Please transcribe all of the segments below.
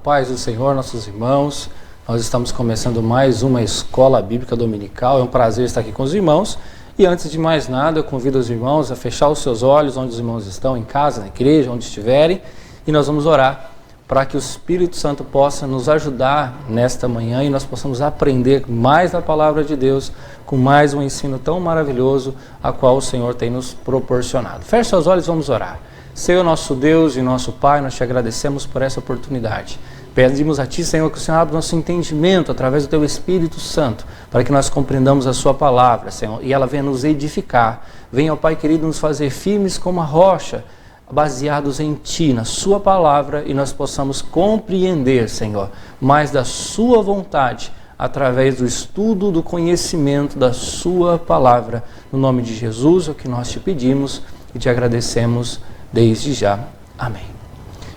paz do Senhor, nossos irmãos. Nós estamos começando mais uma escola bíblica dominical. É um prazer estar aqui com os irmãos. E antes de mais nada, eu convido os irmãos a fechar os seus olhos onde os irmãos estão, em casa, na igreja, onde estiverem. E nós vamos orar para que o Espírito Santo possa nos ajudar nesta manhã e nós possamos aprender mais da palavra de Deus, com mais um ensino tão maravilhoso a qual o Senhor tem nos proporcionado. Feche seus olhos e vamos orar. Senhor, nosso Deus e nosso Pai, nós te agradecemos por essa oportunidade. Pedimos a Ti, Senhor, que o Senhor abra nosso entendimento através do Teu Espírito Santo, para que nós compreendamos a Sua palavra, Senhor, e ela venha nos edificar. Venha, ó Pai querido, nos fazer firmes como a rocha, baseados em Ti, na Sua palavra, e nós possamos compreender, Senhor, mais da Sua vontade, através do estudo, do conhecimento da Sua palavra. No nome de Jesus, é o que nós te pedimos e te agradecemos desde já. Amém.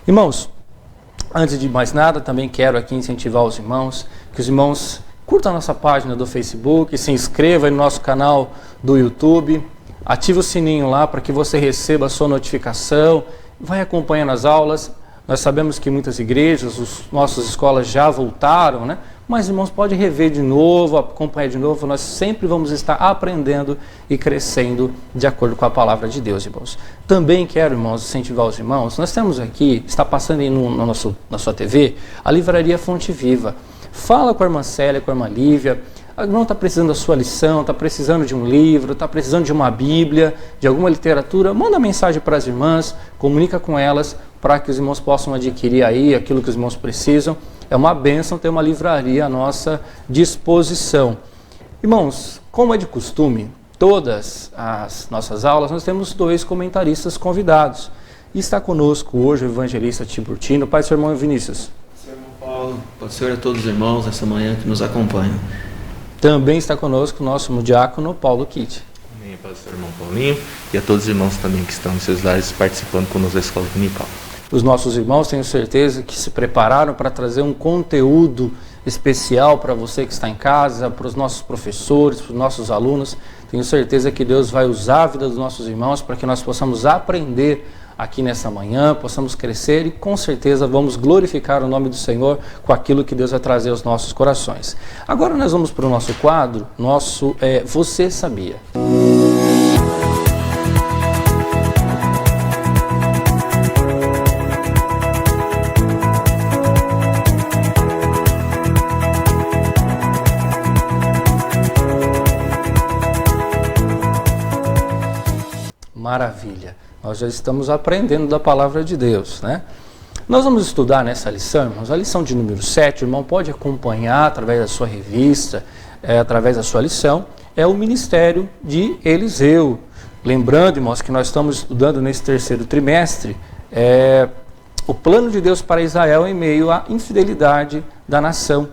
Irmãos, antes de mais nada, também quero aqui incentivar os irmãos, que os irmãos curtam a nossa página do Facebook, se inscrevam no nosso canal do YouTube, ative o sininho lá para que você receba a sua notificação, vai acompanhando as aulas. Nós sabemos que muitas igrejas, nossas escolas já voltaram, né? Mas, irmãos, pode rever de novo, acompanhar de novo. Nós sempre vamos estar aprendendo e crescendo de acordo com a palavra de Deus, irmãos. Também quero, irmãos, incentivar os irmãos. Nós temos aqui, está passando aí na sua TV, a Livraria Fonte Viva. Fala com a irmã Célia, com a irmã Lívia. O irmão está precisando da sua lição, está precisando de um livro, está precisando de uma Bíblia, de alguma literatura. Manda mensagem para as irmãs, comunica com elas, para que os irmãos possam adquirir aí aquilo que os irmãos precisam. É uma bênção ter uma livraria à nossa disposição. Irmãos, como é de costume, todas as nossas aulas nós temos 2 comentaristas convidados. E está conosco hoje o evangelista Tiburtino. Pai do seu irmão Vinícius. Seu irmão Paulo, pode ser a todos os irmãos essa manhã que nos acompanham. Também está conosco o nosso diácono Paulo Kitt. Amém, Pai do seu irmão Paulinho e a todos os irmãos também que estão nos seus lares participando conosco da escola dominical. Os nossos irmãos, tenho certeza que se prepararam para trazer um conteúdo especial para você que está em casa, para os nossos professores, para os nossos alunos. Tenho certeza que Deus vai usar a vida dos nossos irmãos para que nós possamos aprender aqui nessa manhã, possamos crescer e com certeza vamos glorificar o nome do Senhor com aquilo que Deus vai trazer aos nossos corações. Agora nós vamos para o nosso quadro, Você Sabia? Maravilha, nós já estamos aprendendo da palavra de Deus, né? Nós vamos estudar nessa lição, irmãos, a lição de número 7, o irmão pode acompanhar através da sua revista, através da sua lição, é o ministério de Eliseu. Lembrando, irmãos, que nós estamos estudando nesse 3º trimestre, o plano de Deus para Israel em meio à infidelidade da nação.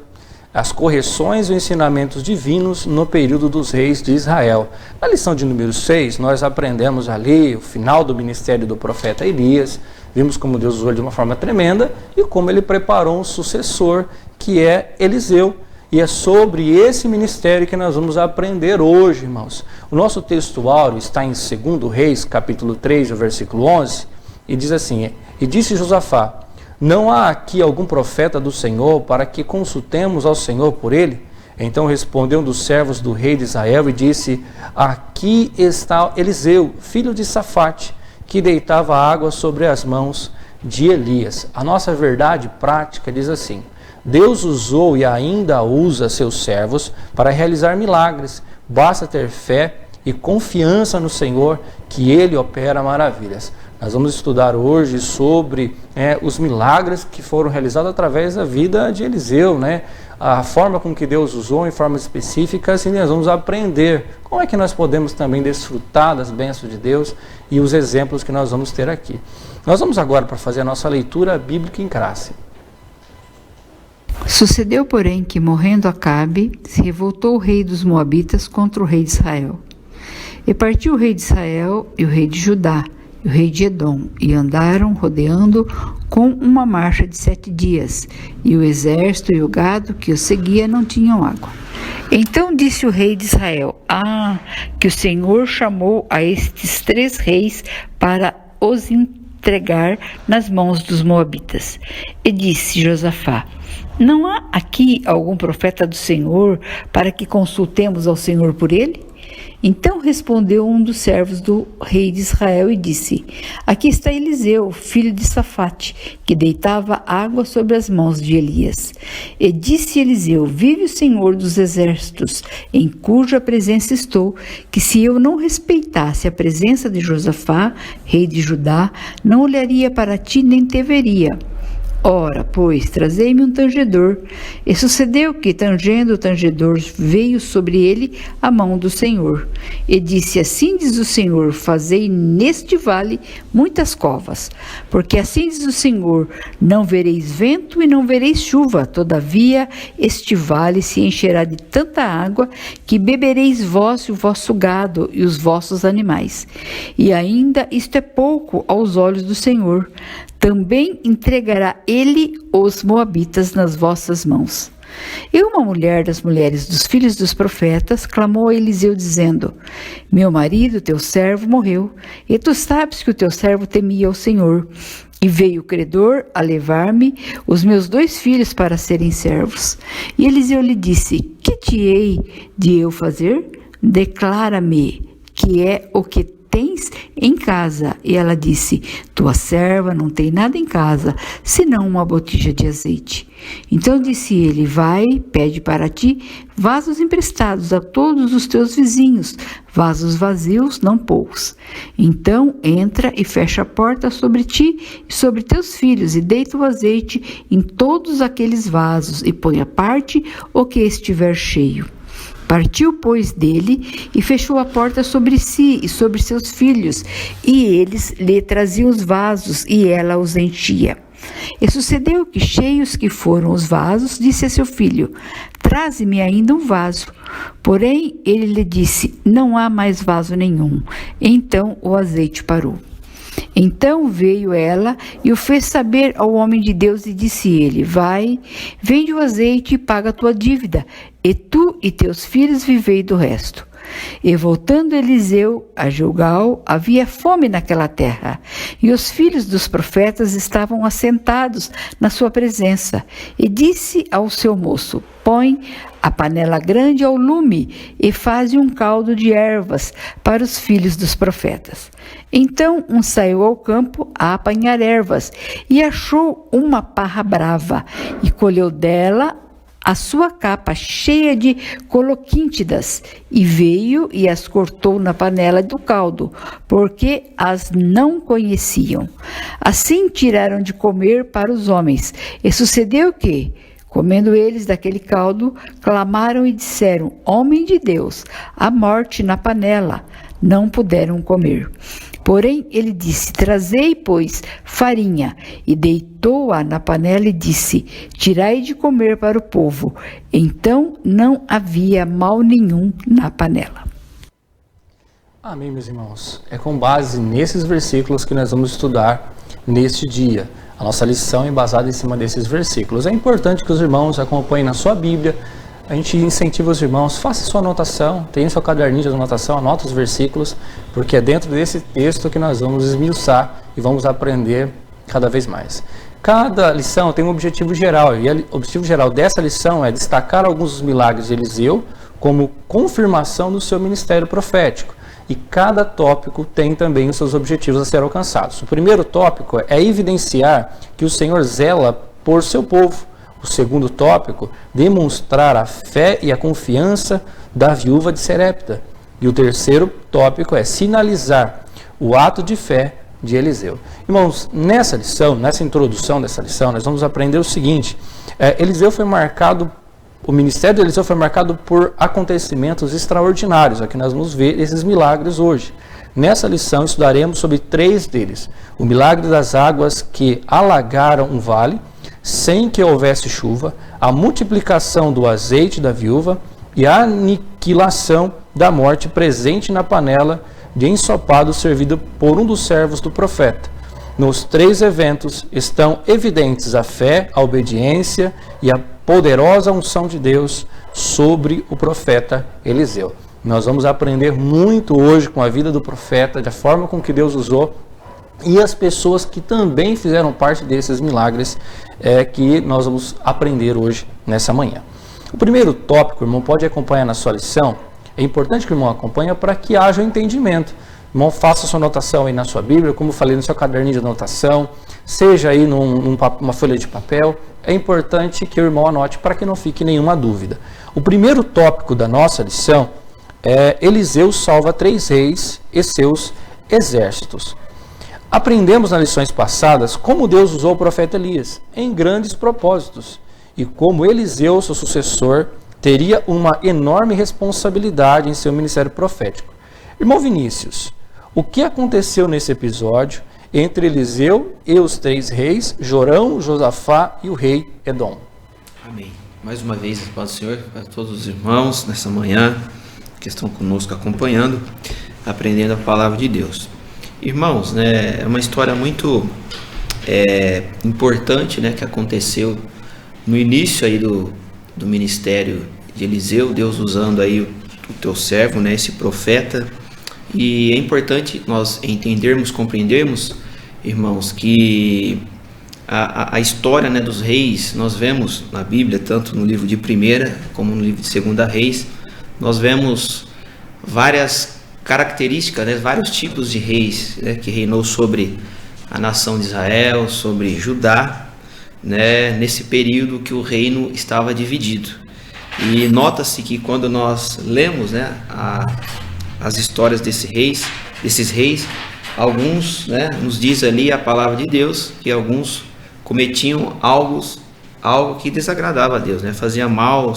As correções e os ensinamentos divinos no período dos reis de Israel. Na lição de número 6, nós aprendemos ali o final do ministério do profeta Elias, vimos como Deus usou ele de uma forma tremenda e como ele preparou um sucessor, que é Eliseu. E é sobre esse ministério que nós vamos aprender hoje, irmãos. O nosso texto áureo está em 2 Reis, capítulo 3, versículo 11, e diz assim: E disse Josafá: Não há aqui algum profeta do Senhor para que consultemos ao Senhor por ele? Então respondeu um dos servos do rei de Israel e disse: Aqui está Eliseu, filho de Safate, que deitava água sobre as mãos de Elias. A nossa verdade prática diz assim: Deus usou e ainda usa seus servos para realizar milagres. Basta ter fé e confiança no Senhor, que Ele opera maravilhas. Nós vamos estudar hoje sobre os milagres que foram realizados através da vida de Eliseu, né? A forma com que Deus usou em formas específicas, e nós vamos aprender como é que nós podemos também desfrutar das bênçãos de Deus e os exemplos que nós vamos ter aqui. Nós vamos agora para fazer a nossa leitura bíblica em classe. Sucedeu, porém, que morrendo Acabe, se revoltou o rei dos Moabitas contra o rei de Israel. E partiu o rei de Israel e o rei de Judá, e o rei de Edom, e andaram rodeando com uma marcha de 7 dias, e o exército e o gado que os seguia não tinham água. Então disse o rei de Israel: que o Senhor chamou a estes 3 reis para os entregar nas mãos dos moabitas. E disse Josafá: não há aqui algum profeta do Senhor para que consultemos ao Senhor por ele? Então respondeu um dos servos do rei de Israel e disse: aqui está Eliseu, filho de Safate, que deitava água sobre as mãos de Elias. E disse Eliseu: vive o Senhor dos exércitos, em cuja presença estou, que se eu não respeitasse a presença de Josafá, rei de Judá, não olharia para ti nem te veria. Ora, pois, trazei-me um tangedor. E sucedeu que, tangendo o tangedor, veio sobre ele a mão do Senhor. E disse: assim diz o Senhor, fazei neste vale muitas covas. Porque assim diz o Senhor, não vereis vento e não vereis chuva, todavia este vale se encherá de tanta água, que bebereis vós e o vosso gado e os vossos animais. E ainda isto é pouco aos olhos do Senhor. Também entregará ele os moabitas nas vossas mãos. E uma mulher das mulheres dos filhos dos profetas clamou a Eliseu, dizendo: meu marido, teu servo, morreu, e tu sabes que o teu servo temia ao Senhor. E veio o credor a levar-me os meus 2 filhos para serem servos. E Eliseu lhe disse: que te hei de eu fazer? Declara-me que é o que tens em casa? E ela disse: tua serva não tem nada em casa, senão uma botija de azeite. Então disse ele: vai, pede para ti vasos emprestados a todos os teus vizinhos, vasos vazios, não poucos. Então entra e fecha a porta sobre ti e sobre teus filhos, e deita o azeite em todos aqueles vasos, e põe à parte o que estiver cheio. Partiu, pois, dele e fechou a porta sobre si e sobre seus filhos, e eles lhe traziam os vasos, e ela os enchia. E sucedeu que, cheios que foram os vasos, disse a seu filho: traze-me ainda um vaso. Porém, ele lhe disse: não há mais vaso nenhum. Então o azeite parou. Então veio ela e o fez saber ao homem de Deus, e disse ele: vai, vende o azeite e paga a tua dívida, e tu e teus filhos vivei do resto. E voltando Eliseu a Gilgal, havia fome naquela terra, e os filhos dos profetas estavam assentados na sua presença. E disse ao seu moço: põe a panela grande ao lume e faze um caldo de ervas para os filhos dos profetas. Então um saiu ao campo a apanhar ervas e achou uma parra brava, e colheu dela a sua capa cheia de coloquíntidas, e veio e as cortou na panela do caldo, porque as não conheciam. Assim tiraram de comer para os homens. E sucedeu que, comendo eles daquele caldo, clamaram e disseram: homem de Deus, a morte na panela. Não puderam comer. Porém, ele disse: trazei, pois, farinha, e deitou-a na panela e disse: tirai de comer para o povo. Então não havia mal nenhum na panela. Amém, meus irmãos. É com base nesses versículos que nós vamos estudar neste dia. A nossa lição é embasada em cima desses versículos. É importante que os irmãos acompanhem na sua Bíblia. A gente incentiva os irmãos: faça sua anotação, tenha seu caderninho de anotação, anota os versículos, porque é dentro desse texto que nós vamos esmiuçar e vamos aprender cada vez mais. Cada lição tem um objetivo geral, e o objetivo geral dessa lição é destacar alguns dos milagres de Eliseu como confirmação do seu ministério profético. E cada tópico tem também os seus objetivos a ser alcançados. O primeiro tópico é evidenciar que o Senhor zela por seu povo. O segundo tópico, demonstrar a fé e a confiança da viúva de Serepta. E o terceiro tópico é sinalizar o ato de fé de Eliseu. Irmãos, nessa lição, nessa introdução dessa lição, nós vamos aprender o seguinte: o ministério de Eliseu foi marcado por acontecimentos extraordinários. Aqui nós vamos ver esses milagres hoje. Nessa lição estudaremos sobre 3 deles: o milagre das águas que alagaram um vale sem que houvesse chuva, a multiplicação do azeite da viúva e a aniquilação da morte presente na panela de ensopado servido por um dos servos do profeta. Nos 3 eventos estão evidentes a fé, a obediência e a poderosa unção de Deus sobre o profeta Eliseu. Nós vamos aprender muito hoje com a vida do profeta, da forma com que Deus usou e as pessoas que também fizeram parte desses milagres que nós vamos aprender hoje, nessa manhã. O primeiro tópico, irmão, pode acompanhar na sua lição. É importante que o irmão acompanhe para que haja entendimento. Irmão, faça sua anotação aí na sua Bíblia, como eu falei, no seu caderninho de anotação, seja aí numa folha de papel. É importante que o irmão anote para que não fique nenhuma dúvida. O primeiro tópico da nossa lição é Eliseu salva 3 reis e seus exércitos. Aprendemos nas lições passadas como Deus usou o profeta Elias em grandes propósitos e como Eliseu, seu sucessor, teria uma enorme responsabilidade em seu ministério profético. Irmão Vinícius, o que aconteceu nesse episódio entre Eliseu e os 3 reis, Jorão, Josafá e o rei Edom? Amém. Mais uma vez, a paz do Senhor para todos os irmãos nessa manhã que estão conosco acompanhando, aprendendo a palavra de Deus. Irmãos, né, é uma história muito importante, né, que aconteceu no início aí do ministério de Eliseu, Deus usando aí o teu servo, né, esse profeta. E é importante nós entendermos, compreendermos, irmãos, que a história, né, dos reis, nós vemos na Bíblia, tanto no livro de 1ª como no livro de 2ª Reis, nós vemos várias características, né, vários tipos de reis, né, que reinou sobre a nação de Israel, sobre Judá, né, nesse período que o reino estava dividido. E nota-se que quando nós lemos, né, as histórias desses reis, alguns, né, nos diz ali a palavra de Deus que alguns cometiam algo que desagradava a Deus, né, fazia mal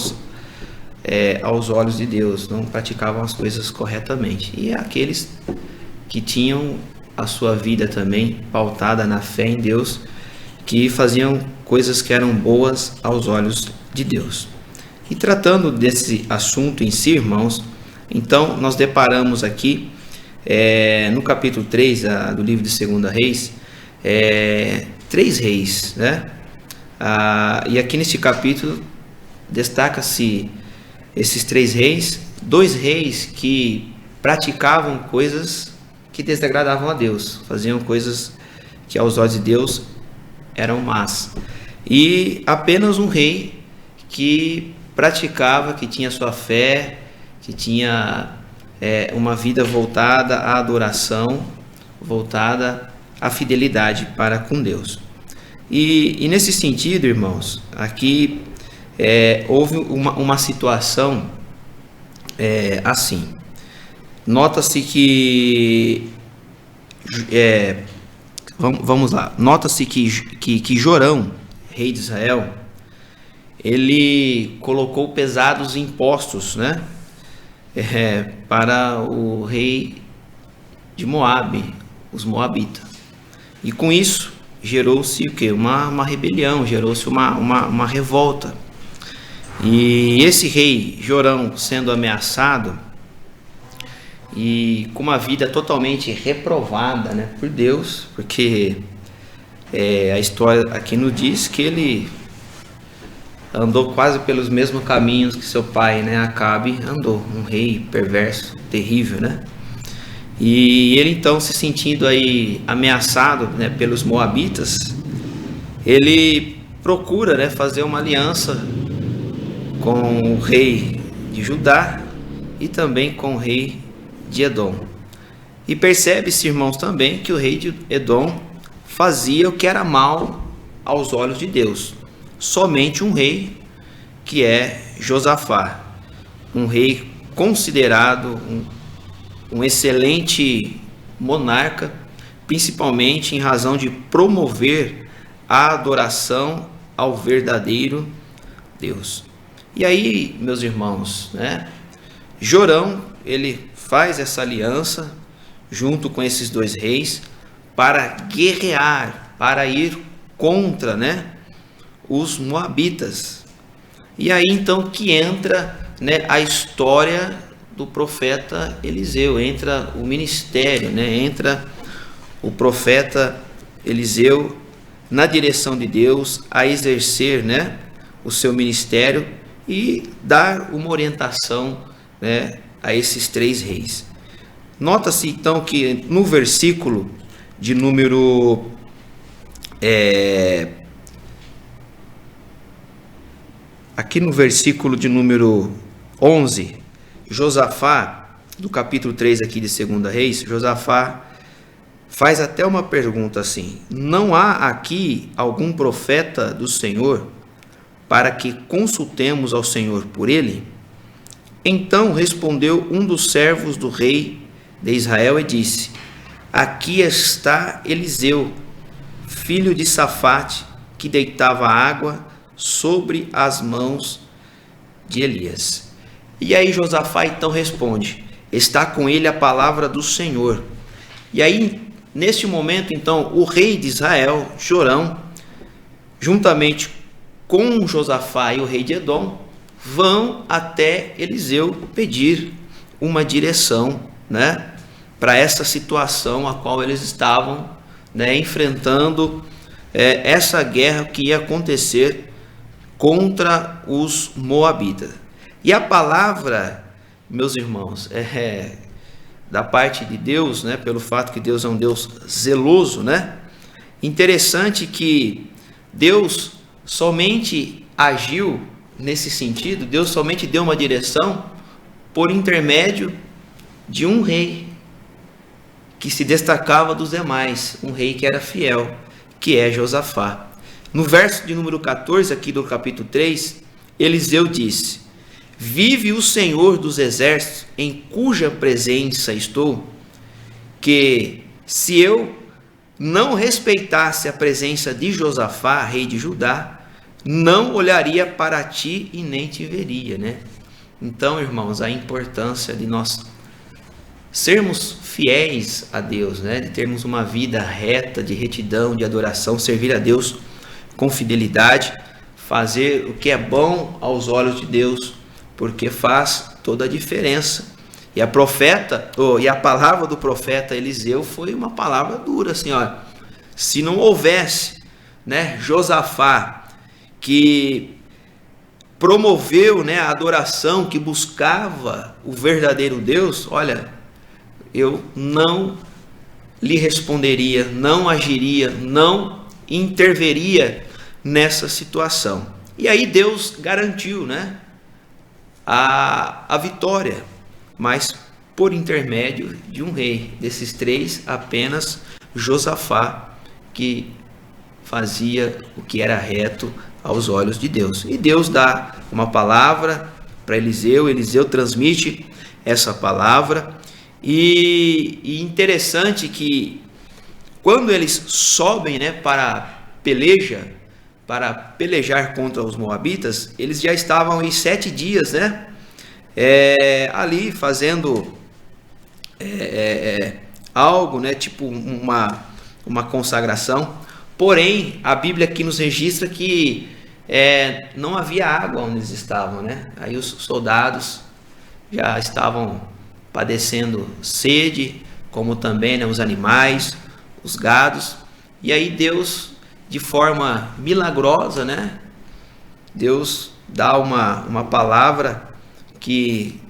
aos olhos de Deus, não praticavam as coisas corretamente. E aqueles que tinham a sua vida também pautada na fé em Deus, que faziam coisas que eram boas aos olhos de Deus. E tratando desse assunto em si, irmãos, então nós deparamos aqui no capítulo 3 do livro de 2ª Reis, 3 reis, né? E aqui nesse capítulo destaca-se esses 3 reis, 2 reis que praticavam coisas que desagradavam a Deus, faziam coisas que aos olhos de Deus eram más, e apenas um rei que praticava, que tinha sua fé, que tinha uma vida voltada à adoração, voltada à fidelidade para com Deus. E nesse sentido, irmãos, aqui houve uma situação assim. Nota-se que vamos lá. Nota-se que Jorão, rei de Israel, ele colocou pesados impostos, né, para o rei de Moabe, os moabitas. E com isso gerou-se o quê? Uma rebelião, gerou-se uma revolta. E esse rei Jorão, sendo ameaçado e com uma vida totalmente reprovada, né, por Deus, porque a história aqui nos diz que ele andou quase pelos mesmos caminhos que seu pai, né, Acabe, andou, um rei perverso, terrível, né? E ele então, se sentindo aí ameaçado, né, pelos moabitas, ele procura, né, fazer uma aliança com o rei de Judá e também com o rei de Edom. E percebe-se, irmãos, também que o rei de Edom fazia o que era mal aos olhos de Deus. Somente um rei, que é Josafá, um rei considerado um excelente monarca, principalmente em razão de promover a adoração ao verdadeiro Deus. E aí, meus irmãos, né, Jorão, ele faz essa aliança junto com esses 2 reis para guerrear, para ir contra, né, os moabitas. E aí então que entra, né, a história do profeta Eliseu, entra o ministério, né, entra o profeta Eliseu na direção de Deus a exercer, né, o seu ministério e dar uma orientação, né, a esses 3 reis. Nota-se então que no versículo de número aqui no versículo de número 11, Josafá, do capítulo 3 aqui de 2 Reis, Josafá faz até uma pergunta assim: não há aqui algum profeta do Senhor para que consultemos ao Senhor por ele? Então respondeu um dos servos do rei de Israel e disse: aqui está Eliseu, filho de Safate, que deitava água sobre as mãos de Elias. E aí Josafá então responde: está com ele a palavra do Senhor. E aí, neste momento, então, o rei de Israel, Jorão, juntamente com Josafá e o rei de Edom, vão até Eliseu pedir uma direção, né, para essa situação a qual eles estavam, né, enfrentando essa guerra que ia acontecer contra os moabitas. E a palavra, meus irmãos, da parte de Deus, né, pelo fato que Deus é um Deus zeloso, né? Interessante que Deus somente agiu nesse sentido, Deus somente deu uma direção por intermédio de um rei que se destacava dos demais, um rei que era fiel, que é Josafá. No verso de número 14 aqui do capítulo 3, Eliseu disse: vive o Senhor dos exércitos, em cuja presença estou, que se eu não respeitasse a presença de Josafá, rei de Judá, não olharia para ti e nem te veria, né? Então, irmãos, a importância de nós sermos fiéis a Deus, né? De termos uma vida reta, de retidão, de adoração, servir a Deus com fidelidade, fazer o que é bom aos olhos de Deus, porque faz toda a diferença. E a palavra do profeta Eliseu foi uma palavra dura, assim, olha, se não houvesse, né, Josafá, que promoveu, né, a adoração, que buscava o verdadeiro Deus, olha, eu não lhe responderia, não agiria, não interveria nessa situação. E aí Deus garantiu, né, a vitória, mas por intermédio de um rei. Desses três, apenas Josafá que fazia o que era reto aos olhos de Deus. E Deus dá uma palavra para Eliseu, Eliseu transmite essa palavra. E interessante que quando eles sobem, né, para pelejar contra os moabitas, eles já estavam em 7 dias, né, ali fazendo algo, né, tipo uma consagração. Porém, a Bíblia aqui nos registra que não havia água onde eles estavam, né? Aí os soldados já estavam padecendo sede, como também, né, os animais, os gados. E aí Deus, de forma milagrosa, né, Deus dá uma palavra que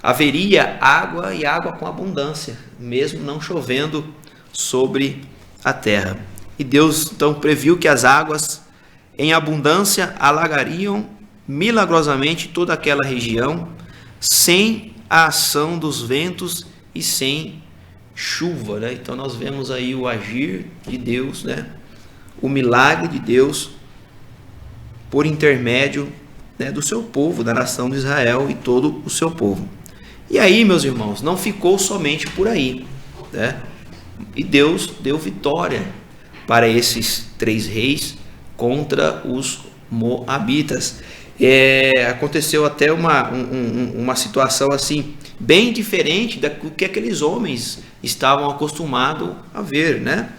haveria água, e água com abundância, mesmo não chovendo sobre a terra. E Deus então previu que as águas em abundância alagariam milagrosamente toda aquela região, sem a ação dos ventos e sem chuva, né? Então nós vemos aí o agir de Deus, né, o milagre de Deus por intermédio, né, do seu povo, da nação de Israel e todo o seu povo. E aí, meus irmãos, não ficou somente por aí, né? E Deus deu vitória para esses 3 reis contra os moabitas. Aconteceu até uma situação assim bem diferente do que aqueles homens estavam acostumados a ver, né?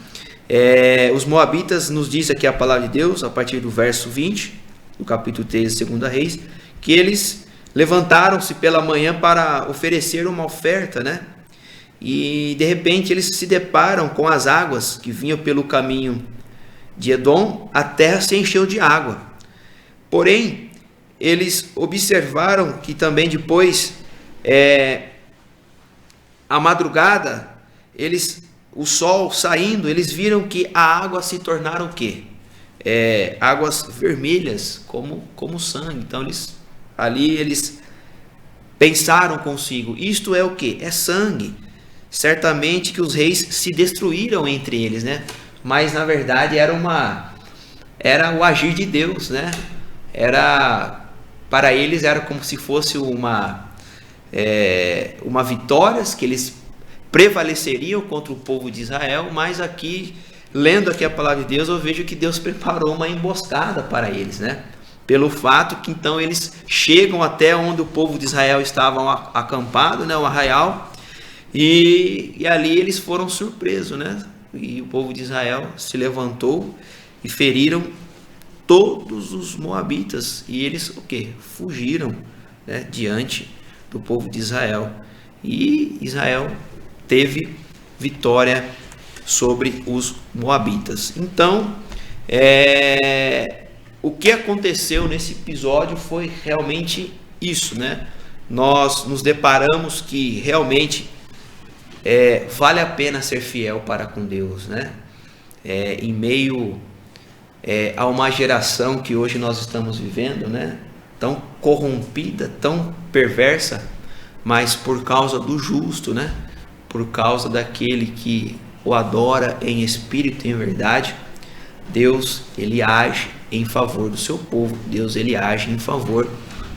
Os moabitas, nos diz aqui a palavra de Deus, a partir do verso 20, do capítulo 3 de 2 Reis, que eles levantaram-se pela manhã para oferecer uma oferta, né? E de repente eles se deparam com as águas que vinham pelo caminho de Edom. A terra se encheu de água. Porém, eles observaram que também depois, à madrugada, eles o sol saindo, eles viram que a água se tornaram o quê? Águas vermelhas, como sangue. Então eles pensaram consigo, isto é o quê? É sangue. Certamente que os reis se destruíram entre eles, né? Mas na verdade era o agir de Deus, né? Para eles era como se fosse uma vitória, que eles prevaleceriam contra o povo de Israel, mas aqui, lendo aqui a palavra de Deus, eu vejo que Deus preparou uma emboscada para eles, né? Pelo fato que então eles chegam até onde o povo de Israel estava acampado, né? O arraial, e ali eles foram surpresos, né? E o povo de Israel se levantou e feriram todos os moabitas, e eles o quê? Fugiram, né? Diante do povo de Israel, e Israel teve vitória sobre os moabitas. Então, o que aconteceu nesse episódio foi realmente isso, né? Nós nos deparamos que realmente vale a pena ser fiel para com Deus, né? Em meio a uma geração que hoje nós estamos vivendo, né? Tão corrompida, tão perversa, mas por causa do justo, né? Por causa daquele que o adora em espírito e em verdade, Deus, ele age em favor do seu povo. Deus, ele age em favor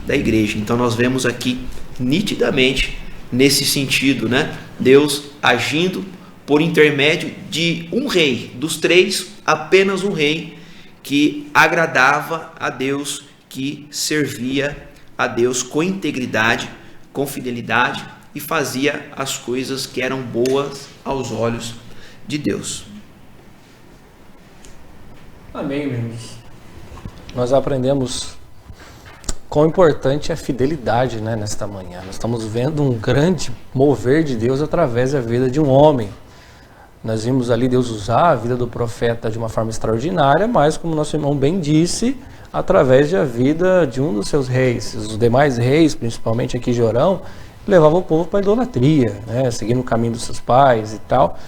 da igreja. Então nós vemos aqui nitidamente nesse sentido, né? Deus agindo por intermédio de um rei, dos três, apenas um rei que agradava a Deus, que servia a Deus com integridade, com fidelidade, e fazia as coisas que eram boas aos olhos de Deus. Amém, irmãos. Nós aprendemos quão importante é a fidelidade, né, nesta manhã. Nós estamos vendo um grande mover de Deus através da vida de um homem. Nós vimos ali Deus usar a vida do profeta de uma forma extraordinária, mas, como nosso irmão bem disse, através da vida de um dos seus reis. Os demais reis, principalmente aqui Jorão, levavam o povo para a idolatria, né, seguindo o caminho dos seus pais e tal.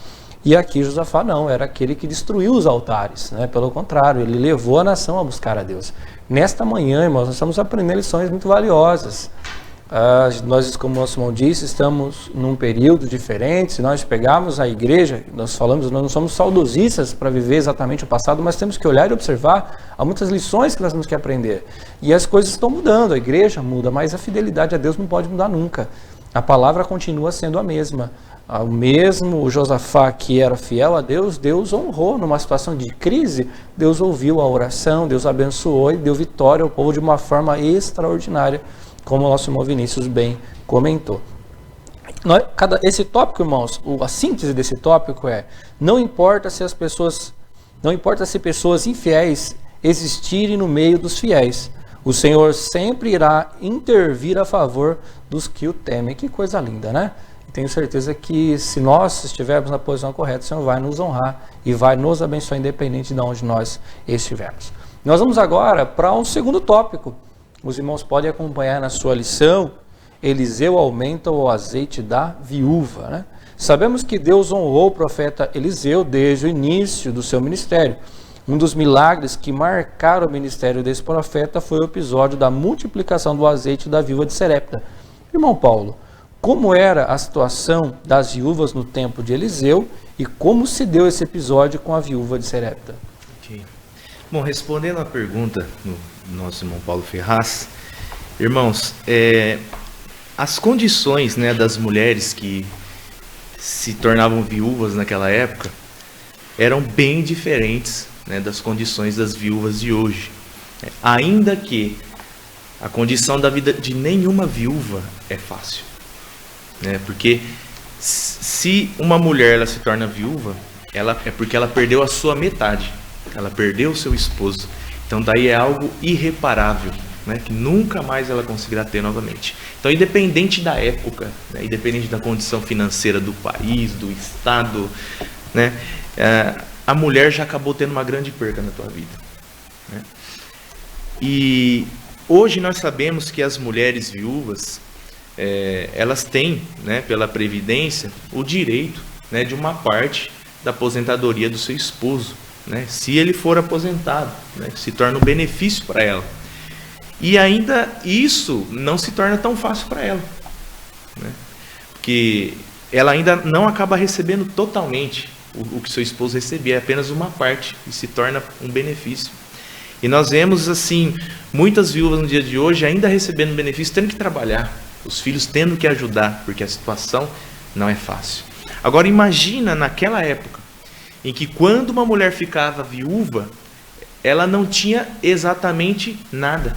E aqui Josafá não, era aquele que destruiu os altares, né? Pelo contrário, ele levou a nação a buscar a Deus. Nesta manhã, irmãos, nós estamos aprendendo lições muito valiosas. Nós, como o nosso irmão disse, estamos num período diferente. Se nós pegarmos a igreja, nós não somos saudosistas para viver exatamente o passado, mas temos que olhar e observar. Há muitas lições que nós temos que aprender. E as coisas estão mudando, a igreja muda, mas a fidelidade a Deus não pode mudar nunca. A palavra continua sendo a mesma. O mesmo Josafá que era fiel a Deus, Deus honrou numa situação de crise, Deus ouviu a oração, Deus abençoou e deu vitória ao povo de uma forma extraordinária, como o nosso irmão Vinícius bem comentou. Esse tópico, irmãos, a síntese desse tópico não importa se pessoas infiéis existirem no meio dos fiéis, o Senhor sempre irá intervir a favor dos que o temem. Que coisa linda, né? Tenho certeza que se nós estivermos na posição correta, o Senhor vai nos honrar e vai nos abençoar independente de onde nós estivermos. Nós vamos agora para um segundo tópico. Os irmãos podem acompanhar na sua lição. Eliseu aumenta o azeite da viúva, né? Sabemos que Deus honrou o profeta Eliseu desde o início do seu ministério. Um dos milagres que marcaram o ministério desse profeta foi o episódio da multiplicação do azeite da viúva de Serepta. Irmão Paulo, como era a situação das viúvas no tempo de Eliseu e como se deu esse episódio com a viúva de Serepta? Okay. Bom, respondendo à pergunta do nosso irmão Paulo Ferraz, irmãos, as condições, né, das mulheres que se tornavam viúvas naquela época eram bem diferentes, né, das condições das viúvas de hoje. Ainda que a condição da vida de nenhuma viúva é fácil. Porque se uma mulher ela se torna viúva, é porque ela perdeu a sua metade, ela perdeu o seu esposo. Então daí é algo irreparável, né, que nunca mais ela conseguirá ter novamente. Então, independente da época, né, independente da condição financeira do país, do estado, né, a mulher já acabou tendo uma grande perca na tua vida, né? E hoje nós sabemos que as mulheres viúvas elas têm, né, pela Previdência, o direito, né, de uma parte da aposentadoria do seu esposo, né? Se ele for aposentado, né? Se torna um benefício para ela. E ainda isso não se torna tão fácil para ela, né? Porque ela ainda não acaba recebendo totalmente o que seu esposo recebia, é apenas uma parte, e se torna um benefício. E nós vemos assim, muitas viúvas no dia de hoje ainda recebendo benefício, tendo que trabalhar, os filhos tendo que ajudar, porque a situação não é fácil. Agora imagina naquela época, em que quando uma mulher ficava viúva, ela não tinha exatamente nada,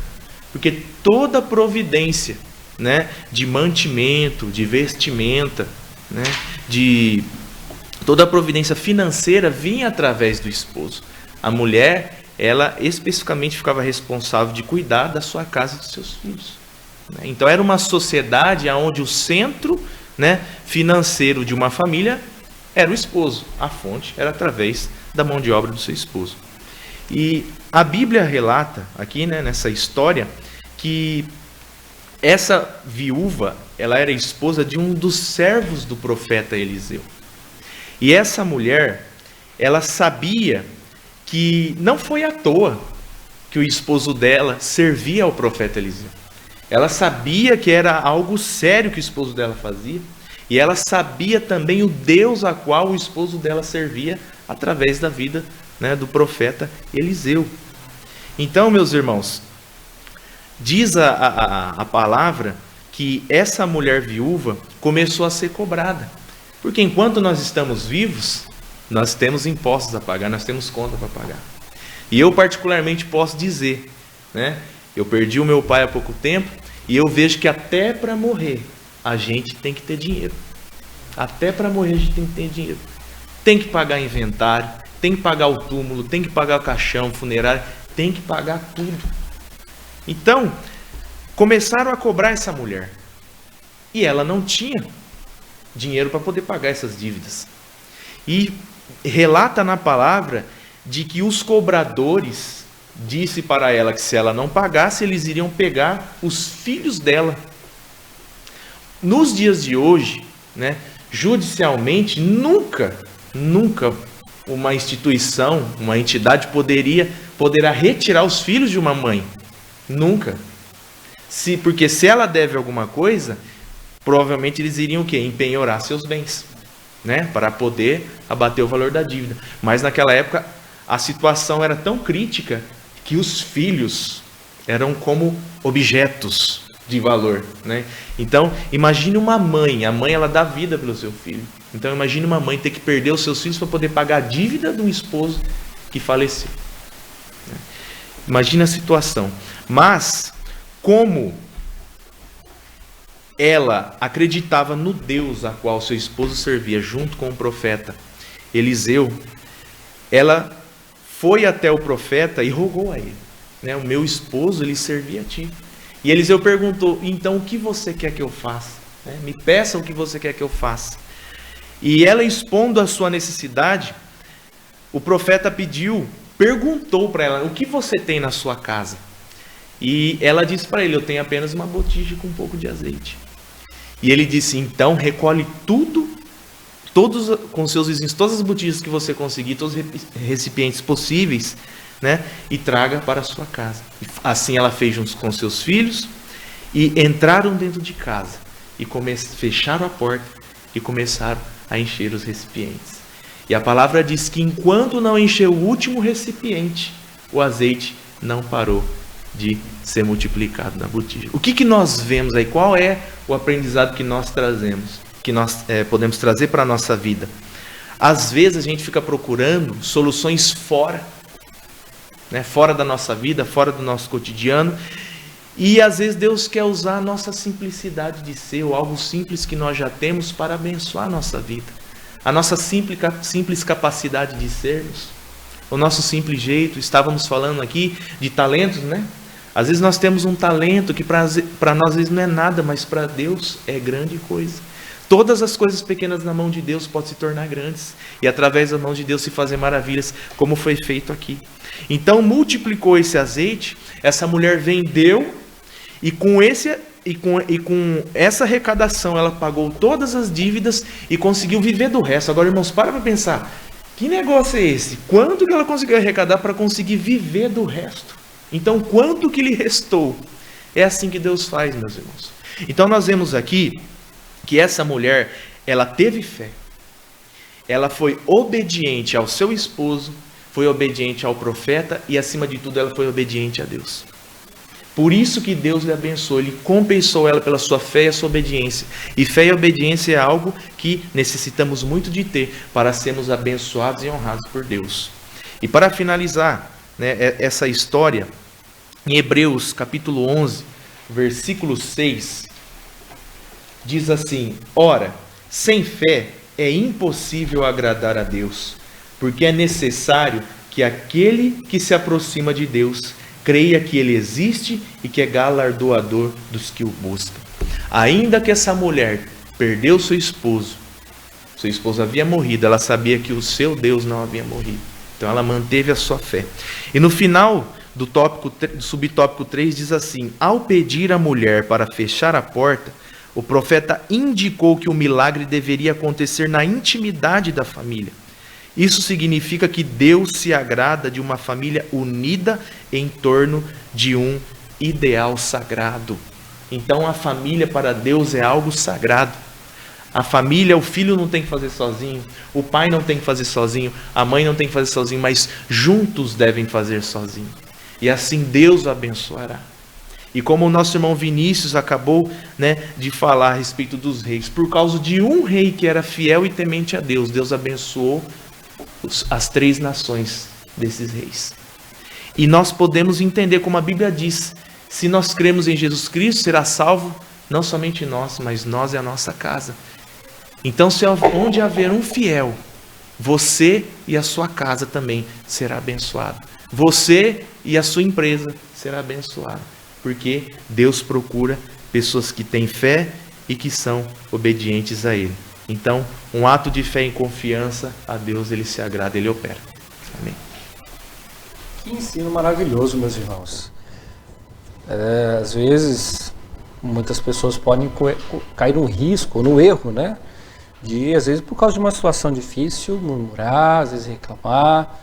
porque toda a providência, né, de mantimento, de vestimenta, né, de toda a providência financeira vinha através do esposo. A mulher, ela especificamente ficava responsável de cuidar da sua casa e dos seus filhos. Então era uma sociedade onde o centro, né, financeiro de uma família era o esposo. A fonte era através da mão de obra do seu esposo. E a Bíblia relata aqui, né, nessa história, que essa viúva, ela era esposa de um dos servos do profeta Eliseu. E essa mulher, ela sabia que não foi à toa que o esposo dela servia ao profeta Eliseu. Ela sabia que era algo sério que o esposo dela fazia, e ela sabia também o Deus a qual o esposo dela servia através da vida, né, do profeta Eliseu. Então, meus irmãos, diz a palavra que essa mulher viúva começou a ser cobrada. Porque enquanto nós estamos vivos, nós temos impostos a pagar, nós temos conta para pagar. E eu particularmente posso dizer, né, eu perdi o meu pai há pouco tempo, e eu vejo que até para morrer, a gente tem que ter dinheiro. Até para morrer a gente tem que ter dinheiro. Tem que pagar inventário, tem que pagar o túmulo, tem que pagar o caixão, funerário, tem que pagar tudo. Então, começaram a cobrar essa mulher. E ela não tinha dinheiro para poder pagar essas dívidas. E relata na palavra de que os cobradores disse para ela que se ela não pagasse, eles iriam pegar os filhos dela. Nos dias de hoje, né, judicialmente, nunca uma instituição, uma entidade poderá retirar os filhos de uma mãe. Nunca. Porque se ela deve alguma coisa, provavelmente eles iriam o quê? Empenhorar seus bens, né, para poder abater o valor da dívida. Mas naquela época a situação era tão crítica que os filhos eram como objetos de valor, né? Então, imagine uma mãe, a mãe ela dá vida pelo seu filho. Então, imagine uma mãe ter que perder os seus filhos para poder pagar a dívida do esposo que faleceu. Imagina a situação. Mas, como ela acreditava no Deus a qual seu esposo servia junto com o profeta Eliseu, ela foi até o profeta e rogou a ele, né? O meu esposo, ele servia a ti. E Eliseu perguntou, então o que você quer que eu faça? Né? Me peça o que você quer que eu faça. E ela, expondo a sua necessidade, o profeta perguntou para ela, o que você tem na sua casa? E ela disse para ele, eu tenho apenas uma botija com um pouco de azeite. E ele disse, então recolhe tudo, todos com seus vizinhos, todas as botijas que você conseguir, todos os recipientes possíveis, né, e traga para a sua casa. Assim ela fez junto com seus filhos, e entraram dentro de casa, e fecharam a porta, e começaram a encher os recipientes. E a palavra diz que enquanto não encheu o último recipiente, o azeite não parou de ser multiplicado na botija. O que nós vemos aí? Qual é o aprendizado que nós trazemos, que nós podemos trazer para a nossa vida? Às vezes a gente fica procurando soluções fora, né, fora da nossa vida, fora do nosso cotidiano, e às vezes Deus quer usar a nossa simplicidade de ser, ou algo simples que nós já temos, para abençoar a nossa vida. A nossa simples capacidade de sermos, o nosso simples jeito. Estávamos falando aqui de talentos, né? Às vezes nós temos um talento que para nós às vezes não é nada, mas para Deus é grande coisa. Todas as coisas pequenas na mão de Deus podem se tornar grandes, e através da mão de Deus se fazer maravilhas, como foi feito aqui. Então multiplicou esse azeite, essa mulher vendeu, e com essa arrecadação ela pagou todas as dívidas e conseguiu viver do resto. Agora, irmãos, para pensar. Que negócio é esse? Quanto que ela conseguiu arrecadar para conseguir viver do resto? Então, quanto que lhe restou? É assim que Deus faz, meus irmãos. Então, nós vemos aqui que essa mulher, ela teve fé. Ela foi obediente ao seu esposo, foi obediente ao profeta e, acima de tudo, ela foi obediente a Deus. Por isso que Deus lhe abençoou, Ele compensou ela pela sua fé e a sua obediência. E fé e obediência é algo que necessitamos muito de ter para sermos abençoados e honrados por Deus. E para finalizar, né, essa história, em Hebreus capítulo 11, versículo 6, diz assim: ora, sem fé é impossível agradar a Deus, porque é necessário que aquele que se aproxima de Deus creia que Ele existe e que é galardoador dos que o buscam. Ainda que essa mulher perdeu seu esposo havia morrido, ela sabia que o seu Deus não havia morrido. Então ela manteve a sua fé. E no final do subtópico 3 diz assim: ao pedir à mulher para fechar a porta, o profeta indicou que o milagre deveria acontecer na intimidade da família. Isso significa que Deus se agrada de uma família unida em torno de um ideal sagrado. Então a família para Deus é algo sagrado. A família, o filho não tem que fazer sozinho, o pai não tem que fazer sozinho, a mãe não tem que fazer sozinho, mas juntos devem fazer sozinho. E assim Deus o abençoará. E como o nosso irmão Vinícius acabou, né, de falar a respeito dos reis, por causa de um rei que era fiel e temente a Deus, Deus abençoou as 3 nações desses reis. E nós podemos entender como a Bíblia diz: se nós cremos em Jesus Cristo, será salvo não somente nós, mas nós e a nossa casa. Então, se onde haver um fiel, você e a sua casa também será abençoado. Você e a sua empresa será abençoado, porque Deus procura pessoas que têm fé e que são obedientes a Ele. Então, um ato de fé e confiança a Deus, Ele se agrada, Ele opera. Amém. Que ensino maravilhoso, meus irmãos. Às vezes, muitas pessoas podem cair no risco, no erro, né? De, às vezes, por causa de uma situação difícil, murmurar, às vezes reclamar,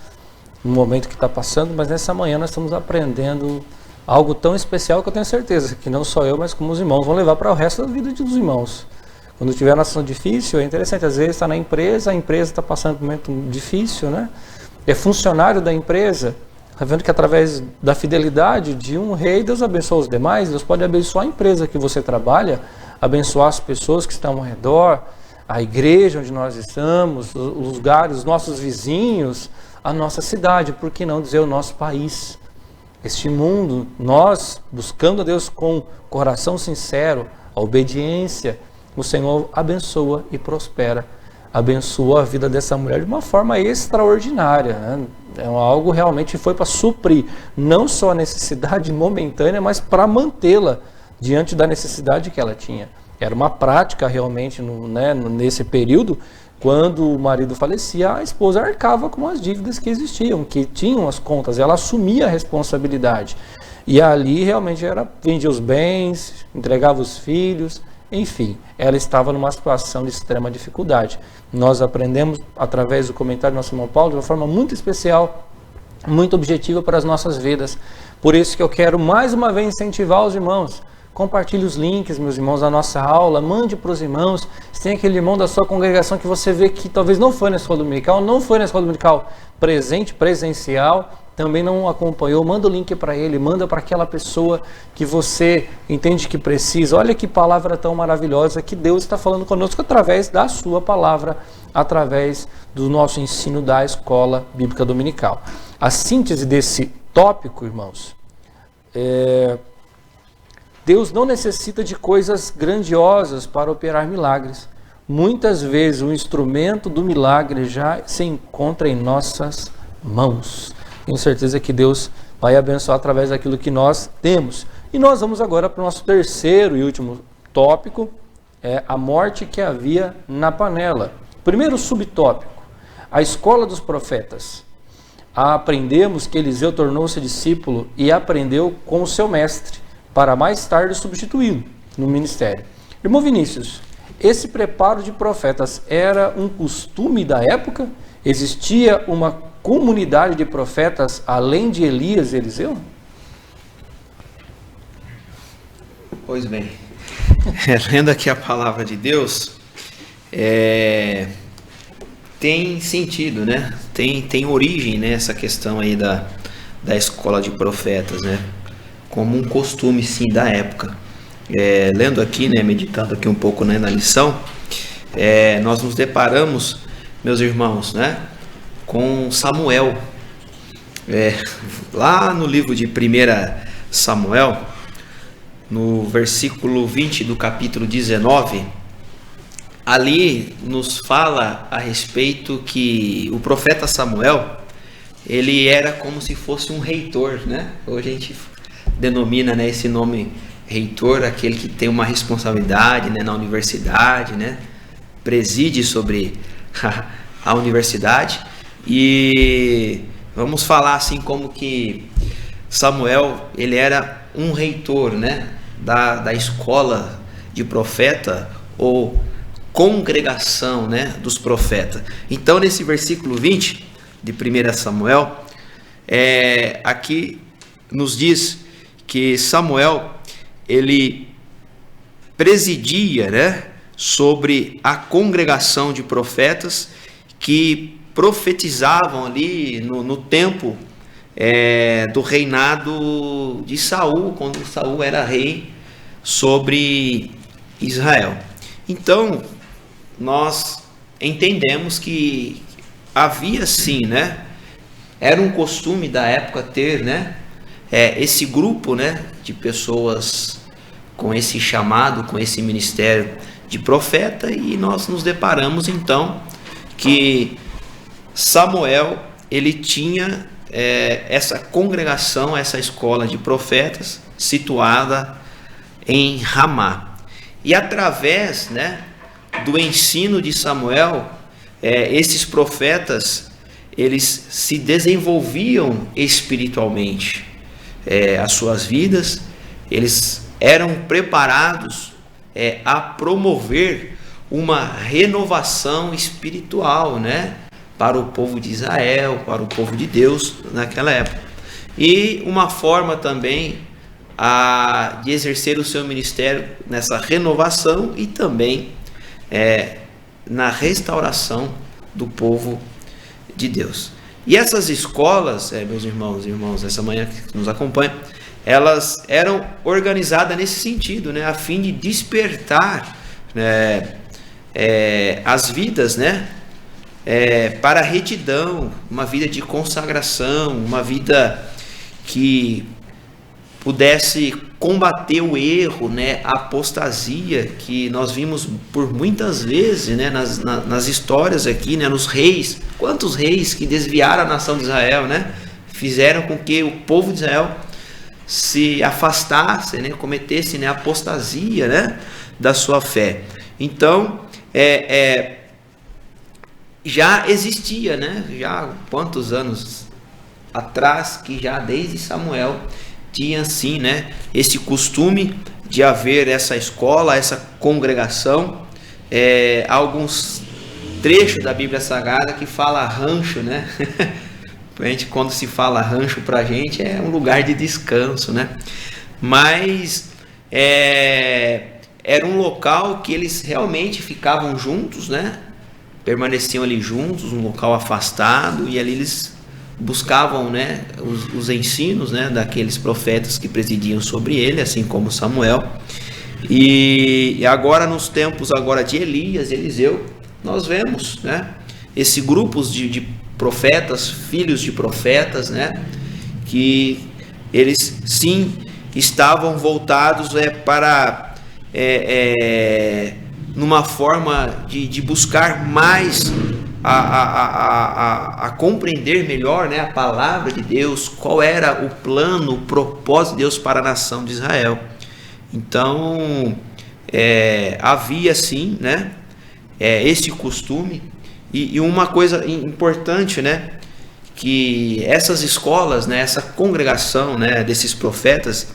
no momento que está passando, mas nessa manhã nós estamos aprendendo algo tão especial que eu tenho certeza que não só eu, mas como os irmãos vão levar para o resto da vida dos irmãos. Quando tiver uma situação difícil, é interessante, às vezes está na empresa, a empresa está passando por um momento difícil, né? É funcionário da empresa, está vendo que através da fidelidade de um rei, Deus abençoa os demais, Deus pode abençoar a empresa que você trabalha, abençoar as pessoas que estão ao redor, a igreja onde nós estamos, os lugares, os nossos vizinhos, a nossa cidade, por que não dizer o nosso país? Este mundo, nós buscando a Deus com coração sincero, a obediência, o Senhor abençoa e prospera. Abençoa a vida dessa mulher de uma forma extraordinária, né? É algo realmente foi para suprir não só a necessidade momentânea, mas para mantê-la diante da necessidade que ela tinha. Era uma prática realmente nesse período, quando o marido falecia, a esposa arcava com as dívidas que existiam, que tinham as contas, ela assumia a responsabilidade. E ali realmente vendia os bens, entregava os filhos, enfim, ela estava numa situação de extrema dificuldade. Nós aprendemos através do comentário do nosso irmão Paulo de uma forma muito especial, muito objetiva para as nossas vidas. Por isso que eu quero mais uma vez incentivar os irmãos. Compartilhe os links, meus irmãos, da nossa aula, mande para os irmãos. Se tem aquele irmão da sua congregação que você vê que talvez não foi na escola dominical, não foi na escola dominical presencial, também não acompanhou, manda o link para ele, manda para aquela pessoa que você entende que precisa. Olha que palavra tão maravilhosa que Deus está falando conosco através da sua palavra, através do nosso ensino da escola bíblica dominical. A síntese desse tópico, irmãos, Deus não necessita de coisas grandiosas para operar milagres. Muitas vezes o instrumento do milagre já se encontra em nossas mãos. Tenho certeza que Deus vai abençoar através daquilo que nós temos. E nós vamos agora para o nosso terceiro e último tópico, a morte que havia na panela. Primeiro subtópico, a escola dos profetas. Aprendemos que Eliseu tornou-se discípulo e aprendeu com o seu mestre, para mais tarde substituí-lo no ministério. Irmão Vinícius, esse preparo de profetas era um costume da época? existia uma comunidade de profetas além de Elias e Eliseu? Pois bem, lendo aqui a palavra de Deus, tem sentido, né? Tem origem, né, essa questão aí da escola de profetas, né? Como um costume, sim, da época. Lendo aqui, né, meditando aqui um pouco, né, na lição, nós nos deparamos, meus irmãos, né, com Samuel. Lá no livro de 1 Samuel, no versículo 20 do capítulo 19, ali nos fala a respeito que o profeta Samuel, ele era como se fosse um reitor, né? Hoje a gente denomina, né, esse nome reitor, aquele que tem uma responsabilidade, né, na universidade, né? Preside sobre a universidade. E vamos falar assim como que Samuel, ele era um reitor, né, da escola de profeta ou congregação, né, dos profetas. Então, nesse versículo 20 de 1 Samuel, aqui nos diz que Samuel, ele presidia, né, sobre a congregação de profetas que profetizavam ali no tempo do reinado de Saul, quando Saul era rei sobre Israel. Então, nós entendemos que havia sim, né? Era um costume da época ter, né? Esse grupo, né, de pessoas com esse chamado, com esse ministério de profeta, e nós nos deparamos então que Samuel, ele tinha essa congregação, essa escola de profetas situada em Ramá. E através, né, do ensino de Samuel, esses profetas, eles se desenvolviam espiritualmente, as suas vidas, eles eram preparados a promover uma renovação espiritual, né, para o povo de Israel, para o povo de Deus naquela época. E uma forma também de exercer o seu ministério nessa renovação e também na restauração do povo de Deus. E essas escolas, meus irmãos e irmãs, essa manhã que nos acompanham, elas eram organizadas nesse sentido, né, a fim de despertar as vidas, né, para a retidão, uma vida de consagração, uma vida que pudesse combater o erro, né, a apostasia que nós vimos por muitas vezes, né, nas histórias aqui, né, nos reis. Quantos reis que desviaram a nação de Israel, né, fizeram com que o povo de Israel se afastasse, né, cometesse, né, apostasia, né, da sua fé. Então, já existia, né, já quantos anos atrás, que já desde Samuel tinha assim, né, esse costume de haver essa escola, essa congregação. Alguns trechos da Bíblia Sagrada que fala rancho, né? A gente, quando se fala rancho pra gente, é um lugar de descanso, né? Mas era um local que eles realmente ficavam juntos, né? Permaneciam ali juntos, um local afastado, e ali eles buscavam, né, os ensinos, né, daqueles profetas que presidiam sobre ele, assim como Samuel. E agora, nos tempos agora de Elias e Eliseu, nós vemos, né, esse grupos de profetas, filhos de profetas, né, que eles sim estavam voltados para numa forma de buscar mais a compreender melhor, né, a palavra de Deus, qual era o plano, o propósito de Deus para a nação de Israel. Então, havia sim, né, esse costume. E uma coisa importante, né, que essas escolas, né, essa congregação, né, desses profetas,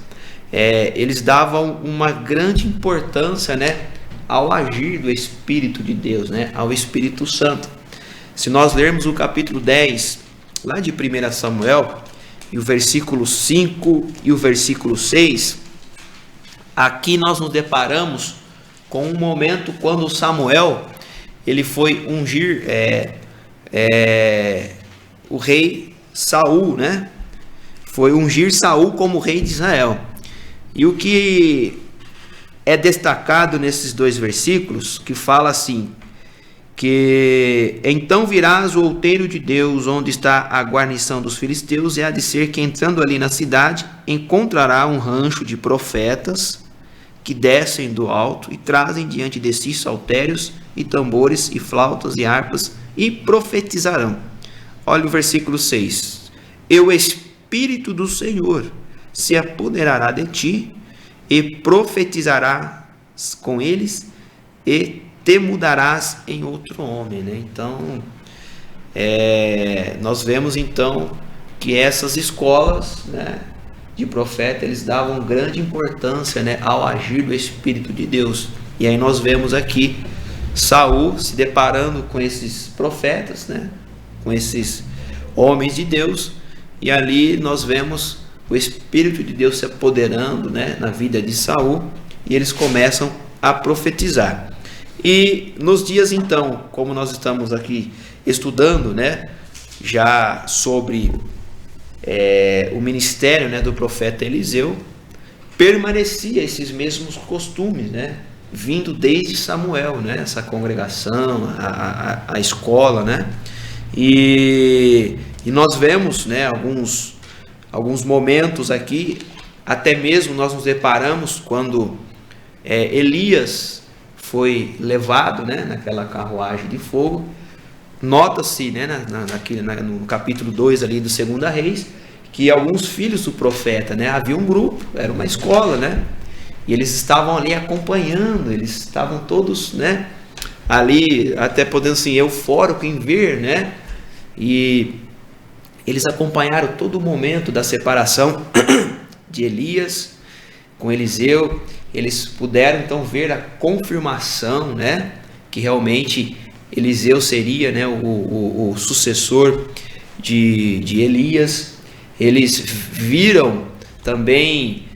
eles davam uma grande importância, né, ao agir do Espírito de Deus, né, ao Espírito Santo. Se nós lermos o capítulo 10, lá de 1 Samuel, e o versículo 5 e o versículo 6, aqui nós nos deparamos com um momento quando Samuel ele foi ungir o rei Saul, né? Foi ungir Saul como rei de Israel. E o que é destacado nesses dois versículos, que fala assim, que então virás o outeiro de Deus, onde está a guarnição dos filisteus, e há de ser que entrando ali na cidade, encontrará um rancho de profetas, que descem do alto e trazem diante de si saltérios e tambores e flautas e harpas e profetizarão. Olha o versículo 6. E o Espírito do Senhor se apoderará de ti e profetizarás com eles e te mudarás em outro homem, né? Então, nós vemos então que essas escolas, né, de profeta, eles davam grande importância, né, ao agir do Espírito de Deus. E aí nós vemos aqui Saul se deparando com esses profetas, né, com esses homens de Deus, e ali nós vemos o Espírito de Deus se apoderando, né, na vida de Saul, e eles começam a profetizar. E nos dias então, como nós estamos aqui estudando, né, já sobre o ministério, né, do profeta Eliseu, permanecia esses mesmos costumes, né, vindo desde Samuel, né, essa congregação, a escola, né, e nós vemos, né, alguns momentos aqui, até mesmo nós nos deparamos quando Elias foi levado, né, naquela carruagem de fogo. Nota-se, né, no capítulo 2 ali do 2 Reis, que alguns filhos do profeta, né, havia um grupo, era uma escola, né, e eles estavam ali acompanhando, eles estavam todos, né, ali, até podendo assim, eufóricos em ver, né, e eles acompanharam todo o momento da separação de Elias com Eliseu. Eles puderam então ver a confirmação, né, que realmente Eliseu seria, né, o sucessor de Elias. Eles viram também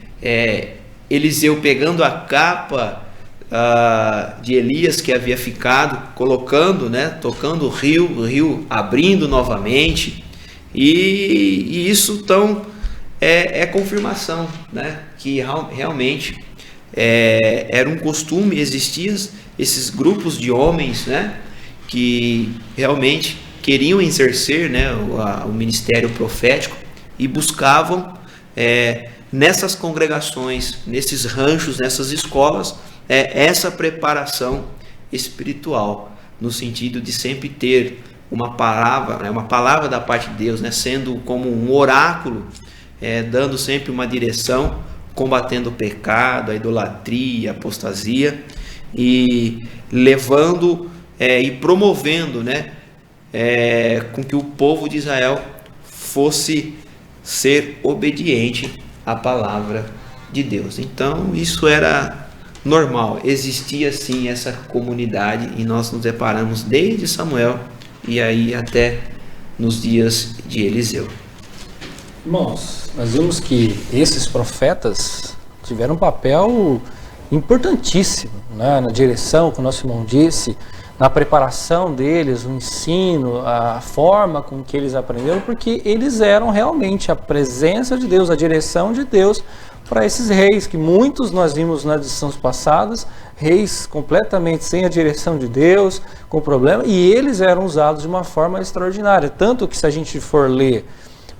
Eliseu pegando a capa de Elias que havia ficado, colocando, né, tocando o rio abrindo novamente, e isso então é confirmação, né, que realmente era um costume, existiam esses grupos de homens, né, que realmente queriam exercer, né, o ministério profético e buscavam nessas congregações, nesses ranchos, nessas escolas, essa preparação espiritual, no sentido de sempre ter uma palavra da parte de Deus, né, sendo como um oráculo, dando sempre uma direção, combatendo o pecado, a idolatria, a apostasia, e levando e promovendo, né, com que o povo de Israel fosse ser obediente à palavra de Deus. Então isso era normal, existia sim essa comunidade, e nós nos deparamos desde Samuel e aí até nos dias de Eliseu. Irmãos, nós vimos que esses profetas tiveram um papel importantíssimo, né, na direção, como o nosso irmão disse, na preparação deles, o ensino, a forma com que eles aprenderam, porque eles eram realmente a presença de Deus, a direção de Deus para esses reis, que muitos nós vimos nas lições passadas, reis completamente sem a direção de Deus, com problema, e eles eram usados de uma forma extraordinária. Tanto que, se a gente for ler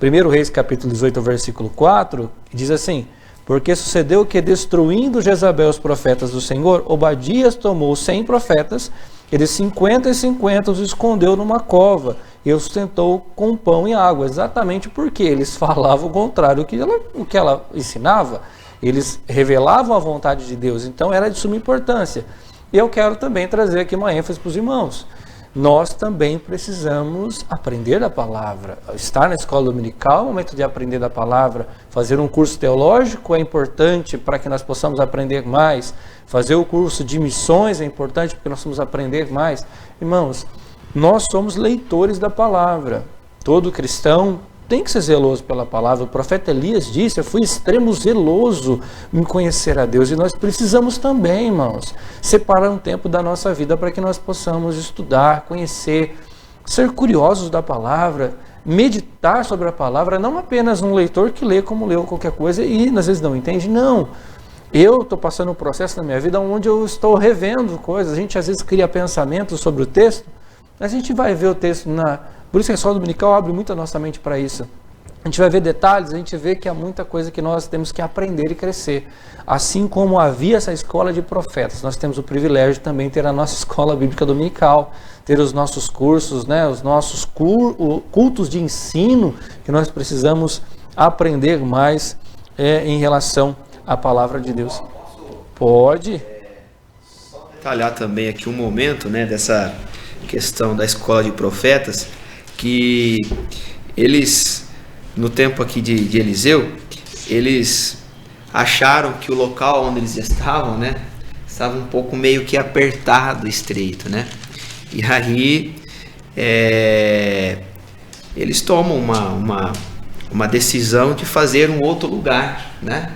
1 Reis capítulo 18, versículo 4, diz assim: porque sucedeu que, destruindo Jezabel os profetas do Senhor, Obadias tomou 100 profetas, e de 50 em 50 os escondeu numa cova, e os sustentou com pão e água, exatamente porque eles falavam o contrário do que ela ensinava. Eles revelavam a vontade de Deus, então era de suma importância. E eu quero também trazer aqui uma ênfase para os irmãos. Nós também precisamos aprender a palavra. Estar na escola dominical é o momento de aprender da palavra. Fazer um curso teológico é importante para que nós possamos aprender mais. Fazer o curso de missões é importante porque nós vamos aprender mais. Irmãos, Nós somos leitores da palavra. Todo cristão tem que ser zeloso pela palavra. O profeta Elias disse: eu fui extremo zeloso em conhecer a Deus. E nós precisamos também, irmãos, separar um tempo da nossa vida para que nós possamos estudar, conhecer, ser curiosos da palavra, meditar sobre a palavra, não apenas um leitor que lê como leu qualquer coisa e às vezes não entende. Não. Eu estou passando um processo na minha vida onde eu estou revendo coisas. A gente às vezes cria pensamentos sobre o texto, a gente vai ver o texto Por isso que a escola dominical abre muito a nossa mente para isso. A gente vai ver detalhes, a gente vê que há muita coisa que nós temos que aprender e crescer. Assim como havia essa escola de profetas, nós temos o privilégio de também ter a nossa escola bíblica dominical, ter os nossos cursos, né, os nossos cultos de ensino, que nós precisamos aprender mais em relação à palavra de Deus. Pode? Só detalhar também aqui um momento, né, dessa questão da escola de profetas, que eles, no tempo aqui de Eliseu, eles acharam que o local onde eles estavam, né, estava um pouco meio que apertado, estreito, né? E aí eles tomam uma decisão de fazer um outro lugar, né?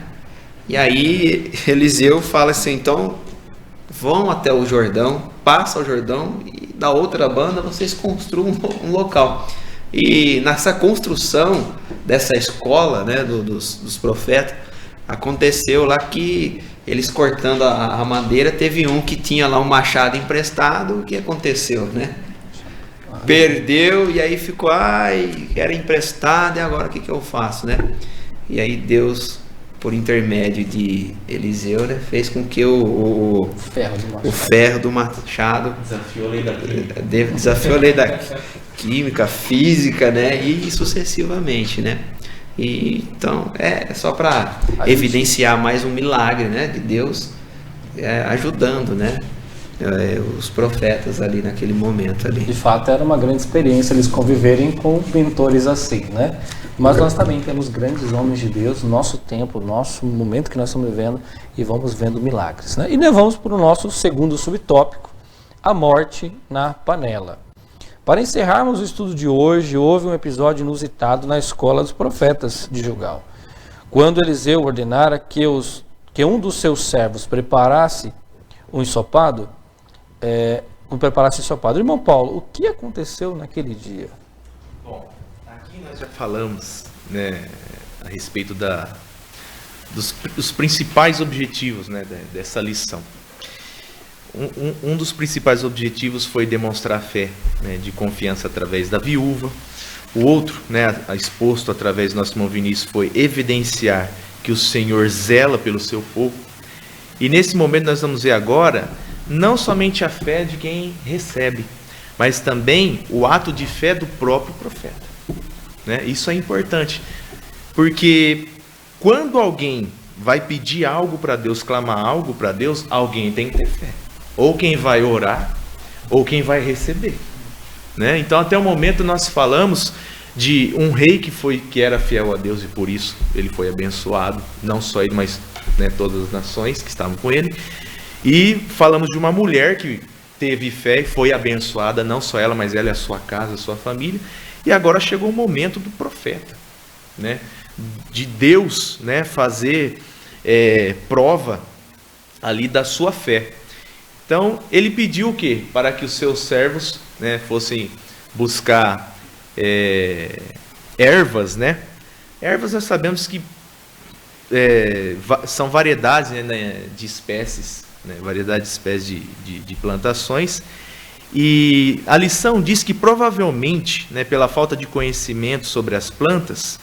E aí Eliseu fala assim: então vão até o Jordão, passa o Jordão e da outra banda vocês construam um local. E nessa construção dessa escola, né, dos profetas, aconteceu lá que eles cortando a madeira, teve um que tinha lá um machado emprestado. O que aconteceu, né? Perdeu, e aí ficou, era emprestado, e agora o que eu faço, né? E aí Deus, por intermédio de Eliseu, né, fez com que o ferro do machado desafiou a lei da química, física, né, e sucessivamente, né? E então é só para evidenciar mais um milagre, né, de Deus ajudando, né, os profetas ali naquele momento ali. De fato era uma grande experiência eles conviverem com mentores assim, né? Mas nós também temos grandes homens de Deus no nosso tempo, no nosso momento que nós estamos vivendo, e vamos vendo milagres, né? E nós vamos para o nosso segundo subtópico, a morte na panela. Para encerrarmos o estudo de hoje, houve um episódio inusitado na escola dos profetas de Gilgal. Quando Eliseu ordenara que um dos seus servos preparasse um ensopado, Irmão Paulo, o que aconteceu naquele dia? Bom, aqui nós já falamos, né, a respeito dos principais objetivos, né, dessa lição. Um dos principais objetivos foi demonstrar fé, né, de confiança através da viúva. O outro, né, exposto através do nosso irmão Vinícius, foi evidenciar que o Senhor zela pelo seu povo. E nesse momento nós vamos ver agora, não somente a fé de quem recebe, mas também o ato de fé do próprio profeta, né? Isso é importante, porque quando alguém vai pedir algo para Deus, clamar algo para Deus, alguém tem que ter fé. Ou quem vai orar, ou quem vai receber, né? Então até o momento nós falamos de um rei que era fiel a Deus e por isso ele foi abençoado, não só ele, mas, né, todas as nações que estavam com ele. E falamos de uma mulher que teve fé e foi abençoada, não só ela, mas ela e a sua casa, a sua família. E agora chegou o momento do profeta, né, de Deus, né, fazer prova ali da sua fé. Então ele pediu o quê? Para que os seus servos, né, fossem buscar ervas, né? Ervas nós sabemos que são variedades, né, de espécies, né, variedade de espécies de plantações. E a lição diz que provavelmente, né, pela falta de conhecimento sobre as plantas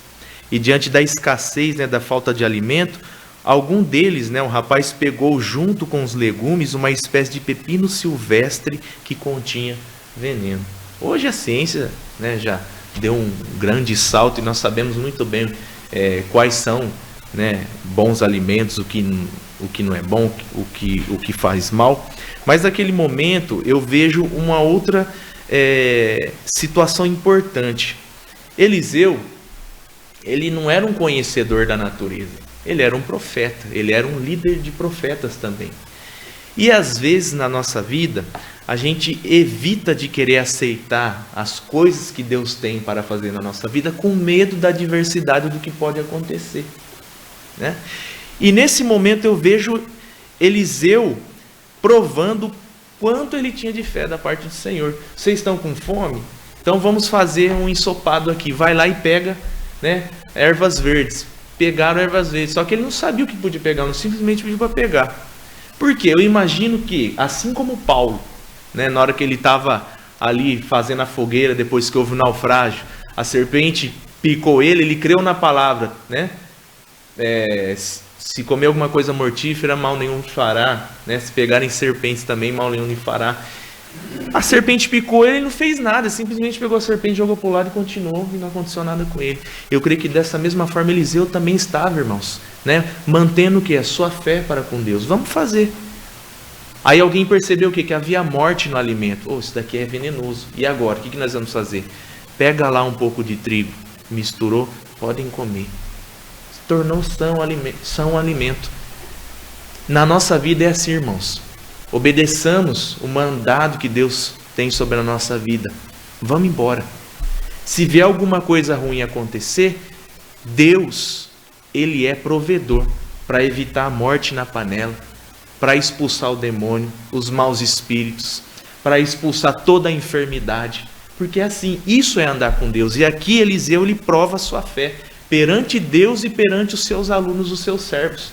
e diante da escassez, né, da falta de alimento, algum deles, né, um rapaz pegou junto com os legumes uma espécie de pepino silvestre que continha veneno. Hoje a ciência, né, já deu um grande salto e nós sabemos muito bem quais são, né, bons alimentos, o que não é bom, o que faz mal. Mas naquele momento eu vejo uma outra situação importante. Eliseu, ele não era um conhecedor da natureza, ele era um profeta, ele era um líder de profetas também. E às vezes na nossa vida, a gente evita de querer aceitar as coisas que Deus tem para fazer na nossa vida com medo da adversidade do que pode acontecer, né? E nesse momento eu vejo Eliseu provando quanto ele tinha de fé da parte do Senhor. Vocês estão com fome? Então vamos fazer um ensopado aqui. Vai lá e pega, né, ervas verdes. Pegaram ervas verdes, só que ele não sabia o que podia pegar, não simplesmente pediu para pegar. Por quê? Eu imagino que, assim como Paulo, né, na hora que ele estava ali fazendo a fogueira, depois que houve o naufrágio, a serpente picou ele, ele creu na palavra, né? Se comer alguma coisa mortífera, mal nenhum fará, né? Se pegarem serpentes também, mal nenhum lhe fará. A serpente picou ele, não fez nada, simplesmente pegou a serpente, jogou para o lado e continuou, e não aconteceu nada com ele. Eu creio que dessa mesma forma Eliseu também estava, irmãos, né? Mantendo o que? A sua fé para com Deus. Vamos fazer. Aí alguém percebeu o quê? Que havia morte no alimento. Oh, isso daqui é venenoso. E agora? O que nós vamos fazer? Pega lá um pouco de trigo, misturou, podem comer. Se tornou são alimento. Na nossa vida é assim, irmãos. Obedeçamos o mandado que Deus tem sobre a nossa vida. Vamos embora. Se vier alguma coisa ruim acontecer, Deus, Ele é provedor para evitar a morte na panela, para expulsar o demônio, os maus espíritos, para expulsar toda a enfermidade. Porque assim, isso é andar com Deus. E aqui Eliseu, ele prova a sua fé perante Deus e perante os seus alunos, os seus servos.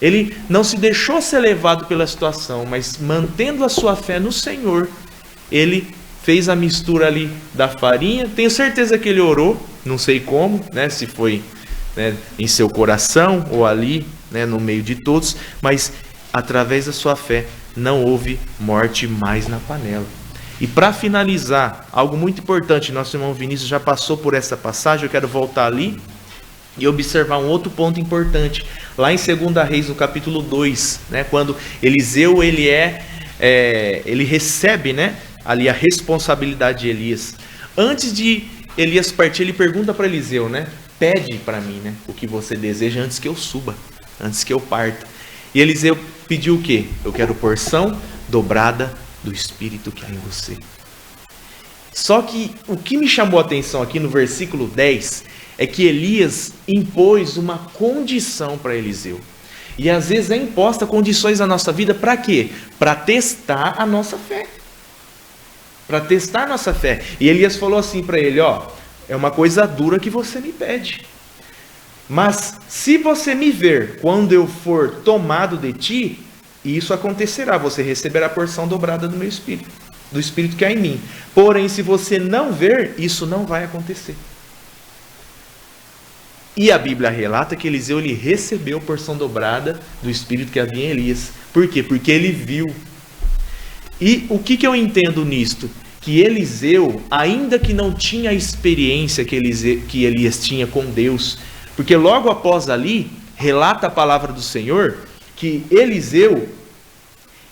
Ele não se deixou ser levado pela situação, mas mantendo a sua fé no Senhor, ele fez a mistura ali da farinha. Tenho certeza que ele orou, não sei como, né, se foi, né, em seu coração ou ali, né, no meio de todos, mas através da sua fé não houve morte mais na panela. E para finalizar, algo muito importante, nosso irmão Vinícius já passou por essa passagem, eu quero voltar ali e observar um outro ponto importante. Lá em 2 Reis, no capítulo 2, né, quando Eliseu ele recebe, né, ali a responsabilidade de Elias. Antes de Elias partir, ele pergunta para Eliseu, né, pede para mim, né, o que você deseja antes que eu suba, antes que eu parta. E Eliseu pediu o quê? Eu quero porção dobrada do Espírito que há em você. Só que o que me chamou a atenção aqui no versículo 10 é que Elias impôs uma condição para Eliseu. E às vezes é imposta condições na nossa vida para quê? Para testar a nossa fé. Para testar a nossa fé. E Elias falou assim para ele, ó, é uma coisa dura que você me pede. Mas se você me ver quando eu for tomado de ti, isso acontecerá, você receberá a porção dobrada do meu espírito, do espírito que há em mim. Porém, se você não ver, isso não vai acontecer. E a Bíblia relata que Eliseu ele recebeu a porção dobrada do espírito que havia em Elias. Por quê? Porque ele viu. E o que eu entendo nisto? Que Eliseu, ainda que não tinha a experiência que Elias tinha com Deus, porque logo após ali, relata a palavra do Senhor, que Eliseu,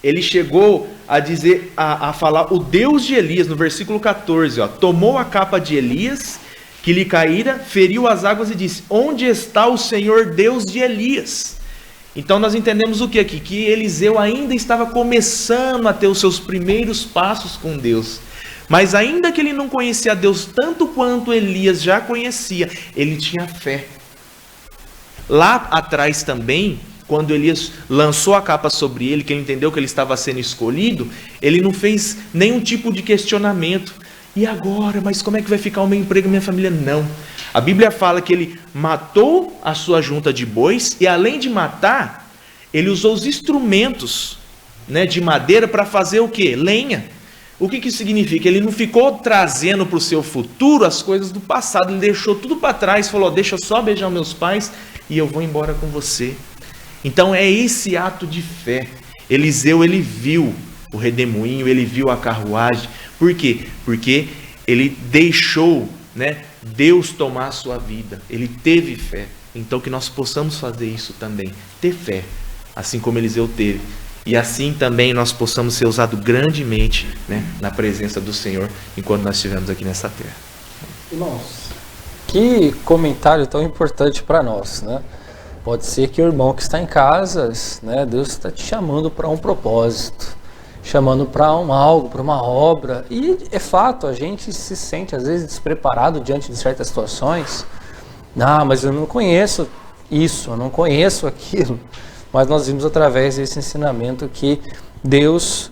ele chegou a dizer, a falar, o Deus de Elias, no versículo 14, ó, tomou a capa de Elias, que lhe caíra, feriu as águas e disse, onde está o Senhor Deus de Elias? Então nós entendemos o que aqui? Que Eliseu ainda estava começando a ter os seus primeiros passos com Deus. Mas ainda que ele não conhecia Deus tanto quanto Elias já conhecia, ele tinha fé. Lá atrás também, quando Elias lançou a capa sobre ele, que ele entendeu que ele estava sendo escolhido, ele não fez nenhum tipo de questionamento. E agora? Mas como é que vai ficar o meu emprego e minha família? Não. A Bíblia fala que ele matou a sua junta de bois e além de matar, ele usou os instrumentos, né, de madeira para fazer o quê? Lenha. O que isso significa? Ele não ficou trazendo para o seu futuro as coisas do passado, ele deixou tudo para trás, falou, deixa eu só beijar meus pais e eu vou embora com você. Então é esse ato de fé. Eliseu, ele viu o redemoinho, ele viu a carruagem. Por quê? Porque ele deixou, né, Deus tomar a sua vida. Ele teve fé. Então que nós possamos fazer isso também. Ter fé, assim como Eliseu teve. E assim também nós possamos ser usados grandemente, né, na presença do Senhor, enquanto nós estivermos aqui nessa terra. Irmãos, que comentário tão importante para nós, né? Pode ser que o irmão que está em casa, né, Deus está te chamando para um propósito, chamando para algo, para uma obra. E é fato, a gente se sente às vezes despreparado diante de certas situações. Mas eu não conheço isso, eu não conheço aquilo. Mas nós vimos através desse ensinamento que Deus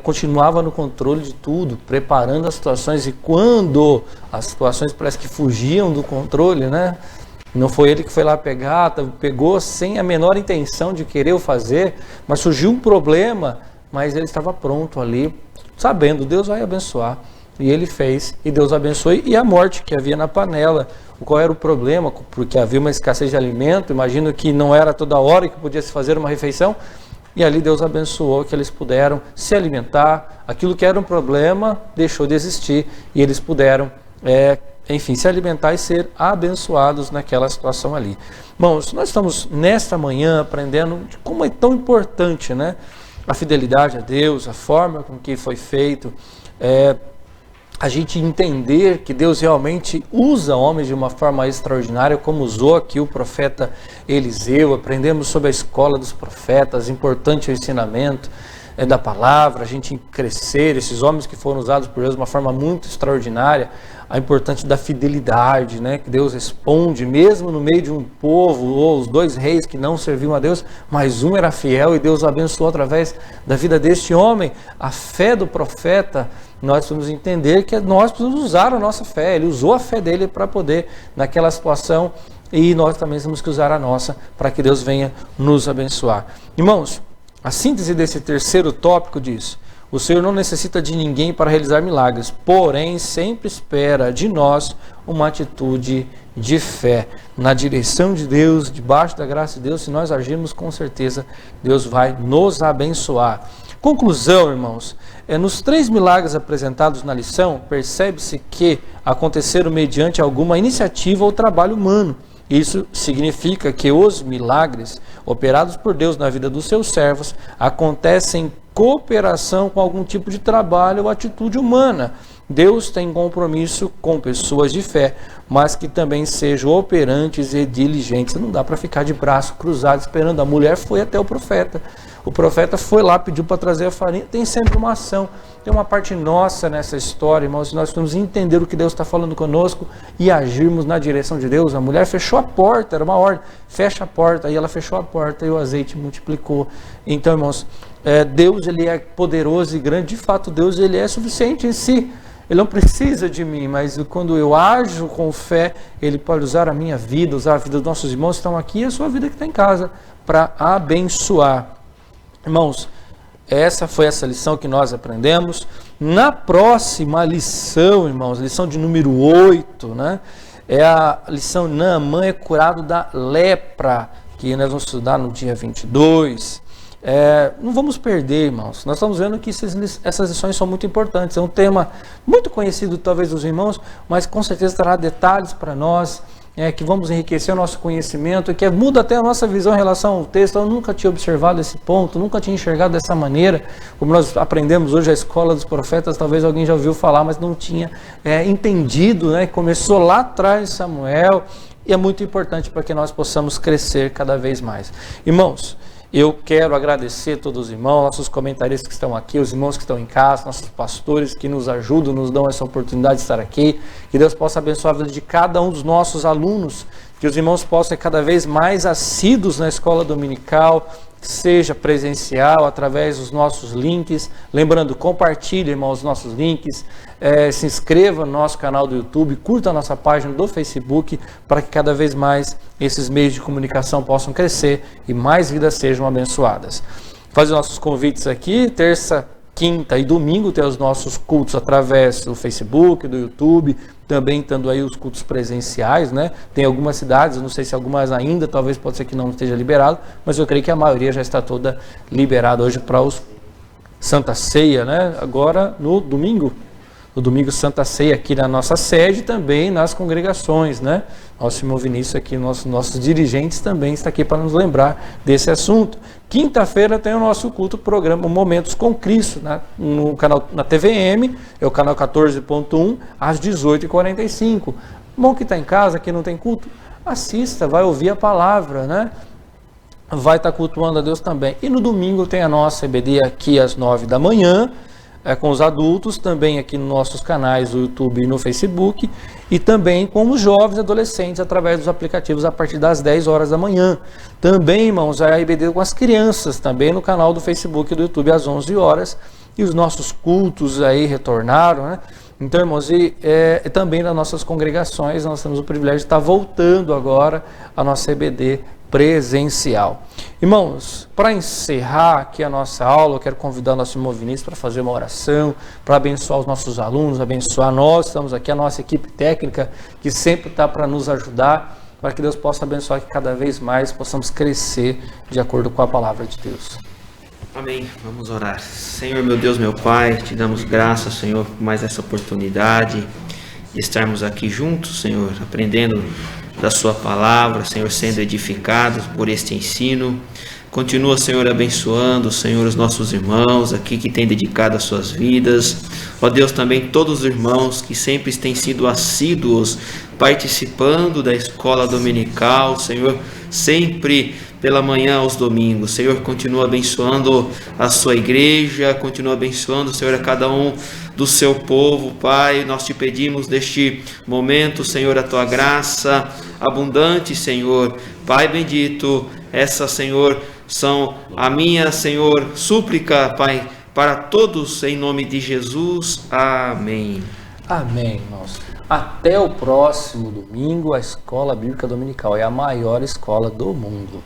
continuava no controle de tudo, preparando as situações, e quando as situações parece que fugiam do controle, né? Não foi ele que foi lá pegou sem a menor intenção de querer fazer, mas surgiu um problema, mas ele estava pronto ali, sabendo, Deus vai abençoar. E ele fez, e Deus abençoou. E a morte que havia na panela, qual era o problema? Porque havia uma escassez de alimento, imagino que não era toda hora que podia se fazer uma refeição, e ali Deus abençoou que eles puderam se alimentar, aquilo que era um problema deixou de existir, e eles puderam, se alimentar e ser abençoados naquela situação ali. Irmãos, nós estamos nesta manhã aprendendo de como é tão importante, né, a fidelidade a Deus, a forma com que foi feito, a gente entender que Deus realmente usa homens de uma forma extraordinária, como usou aqui o profeta Eliseu. Aprendemos sobre a escola dos profetas, importante o ensinamento da palavra, a gente crescer, esses homens que foram usados por Deus de uma forma muito extraordinária, a importância da fidelidade, né? Que Deus responde, mesmo no meio de um povo, ou os dois reis que não serviam a Deus, mas um era fiel e Deus o abençoou através da vida deste homem. A fé do profeta, nós precisamos entender que nós precisamos usar a nossa fé, ele usou a fé dele para poder, naquela situação, e nós também temos que usar a nossa, para que Deus venha nos abençoar. Irmãos, a síntese desse terceiro tópico diz: o Senhor não necessita de ninguém para realizar milagres, porém sempre espera de nós uma atitude de fé, na direção de Deus, debaixo da graça de Deus. Se nós agirmos, com certeza Deus vai nos abençoar. Conclusão, irmãos, nos 3 milagres apresentados na lição, percebe-se que aconteceram mediante alguma iniciativa ou trabalho humano. Isso significa que os milagres operados por Deus na vida dos seus servos acontecem em cooperação com algum tipo de trabalho ou atitude humana. Deus tem compromisso com pessoas de fé, mas que também sejam operantes e diligentes. Não dá para ficar de braço cruzado esperando. A mulher foi até o profeta. O profeta foi lá, pediu para trazer a farinha. Tem sempre uma ação. Tem uma parte nossa nessa história, irmãos. Nós temos que entender o que Deus está falando conosco e agirmos na direção de Deus. A mulher fechou a porta, era uma ordem. Fecha a porta. Aí ela fechou a porta e o azeite multiplicou. Então, irmãos, Deus, ele é poderoso e grande. De fato, Deus, ele é suficiente em si. Ele não precisa de mim, mas quando eu ajo com fé, ele pode usar a minha vida, usar a vida dos nossos irmãos que estão aqui e a sua vida que está em casa, para abençoar. Irmãos, essa foi essa lição que nós aprendemos. Na próxima lição, irmãos, lição de número 8, né? É a lição Naamã é curado da lepra, que nós vamos estudar no dia 22. Não vamos perder, irmãos. Nós estamos vendo que essas lições são muito importantes. É um tema muito conhecido, talvez, dos irmãos, mas com certeza trará detalhes para nós, que vamos enriquecer o nosso conhecimento, que muda até a nossa visão em relação ao texto. Eu nunca tinha observado esse ponto, nunca tinha enxergado dessa maneira. Como nós aprendemos hoje a escola dos profetas, talvez alguém já ouviu falar, mas não tinha entendido, né? Começou lá atrás de Samuel, e é muito importante para que nós possamos crescer cada vez mais. Irmãos, eu quero agradecer a todos os irmãos, nossos comentaristas que estão aqui, os irmãos que estão em casa, nossos pastores que nos ajudam, nos dão essa oportunidade de estar aqui. Que Deus possa abençoar a vida de cada um dos nossos alunos, que os irmãos possam ser cada vez mais assíduos na escola dominical, seja presencial, através dos nossos links. Lembrando, compartilhe, irmãos, os nossos links, se inscreva no nosso canal do YouTube, curta a nossa página do Facebook, para que cada vez mais esses meios de comunicação possam crescer e mais vidas sejam abençoadas. Fazer nossos convites aqui, terça, quinta e domingo tem os nossos cultos através do Facebook, do YouTube, também estando aí os cultos presenciais, né? Tem algumas cidades, não sei se algumas ainda, talvez pode ser que não esteja liberado, mas eu creio que a maioria já está toda liberada hoje para os Santa Ceia, né? Agora no domingo Santa Ceia aqui na nossa sede, também nas congregações, né? Nosso irmão Vinícius aqui, nossos dirigentes também está aqui para nos lembrar desse assunto. Quinta-feira tem o nosso culto, programa Momentos com Cristo, né? No canal, na TVM, é o canal 14.1, às 18h45. Bom que está em casa, que não tem culto, assista, vai ouvir a palavra, né? Vai estar cultuando a Deus também. E no domingo tem a nossa EBD aqui às 9 da manhã, com os adultos, também aqui nos nossos canais do YouTube e no Facebook, e também com os jovens e adolescentes através dos aplicativos a partir das 10 horas da manhã. Também, irmãos, a EBD com as crianças, também no canal do Facebook e do YouTube às 11 horas, e os nossos cultos aí retornaram, né? Então, irmãos, e também nas nossas congregações, nós temos o privilégio de estar voltando agora a nossa EBD presencial. Irmãos, para encerrar aqui a nossa aula, eu quero convidar o nosso irmão Vinícius para fazer uma oração, para abençoar os nossos alunos, abençoar nós. Estamos aqui, a nossa equipe técnica, que sempre está para nos ajudar, para que Deus possa abençoar, que cada vez mais possamos crescer de acordo com a palavra de Deus. Amém. Vamos orar. Senhor, meu Deus, meu Pai, te damos graças, Senhor, por mais essa oportunidade de estarmos aqui juntos, Senhor, aprendendo da sua palavra, Senhor, sendo edificados por este ensino. Continua, Senhor, abençoando, Senhor, os nossos irmãos aqui que têm dedicado as suas vidas. Ó Deus, também todos os irmãos que sempre têm sido assíduos participando da escola dominical, Senhor, sempre pela manhã aos domingos. Senhor, continua abençoando a sua igreja, continua abençoando, Senhor, a cada um do seu povo, Pai. Nós te pedimos neste momento, Senhor, a tua graça abundante, Senhor. Pai bendito, essa, Senhor, são a minha, Senhor, súplica, Pai, para todos, em nome de Jesus. Amém. Amém, irmãos. Até o próximo domingo, a Escola Bíblica Dominical é a maior escola do mundo.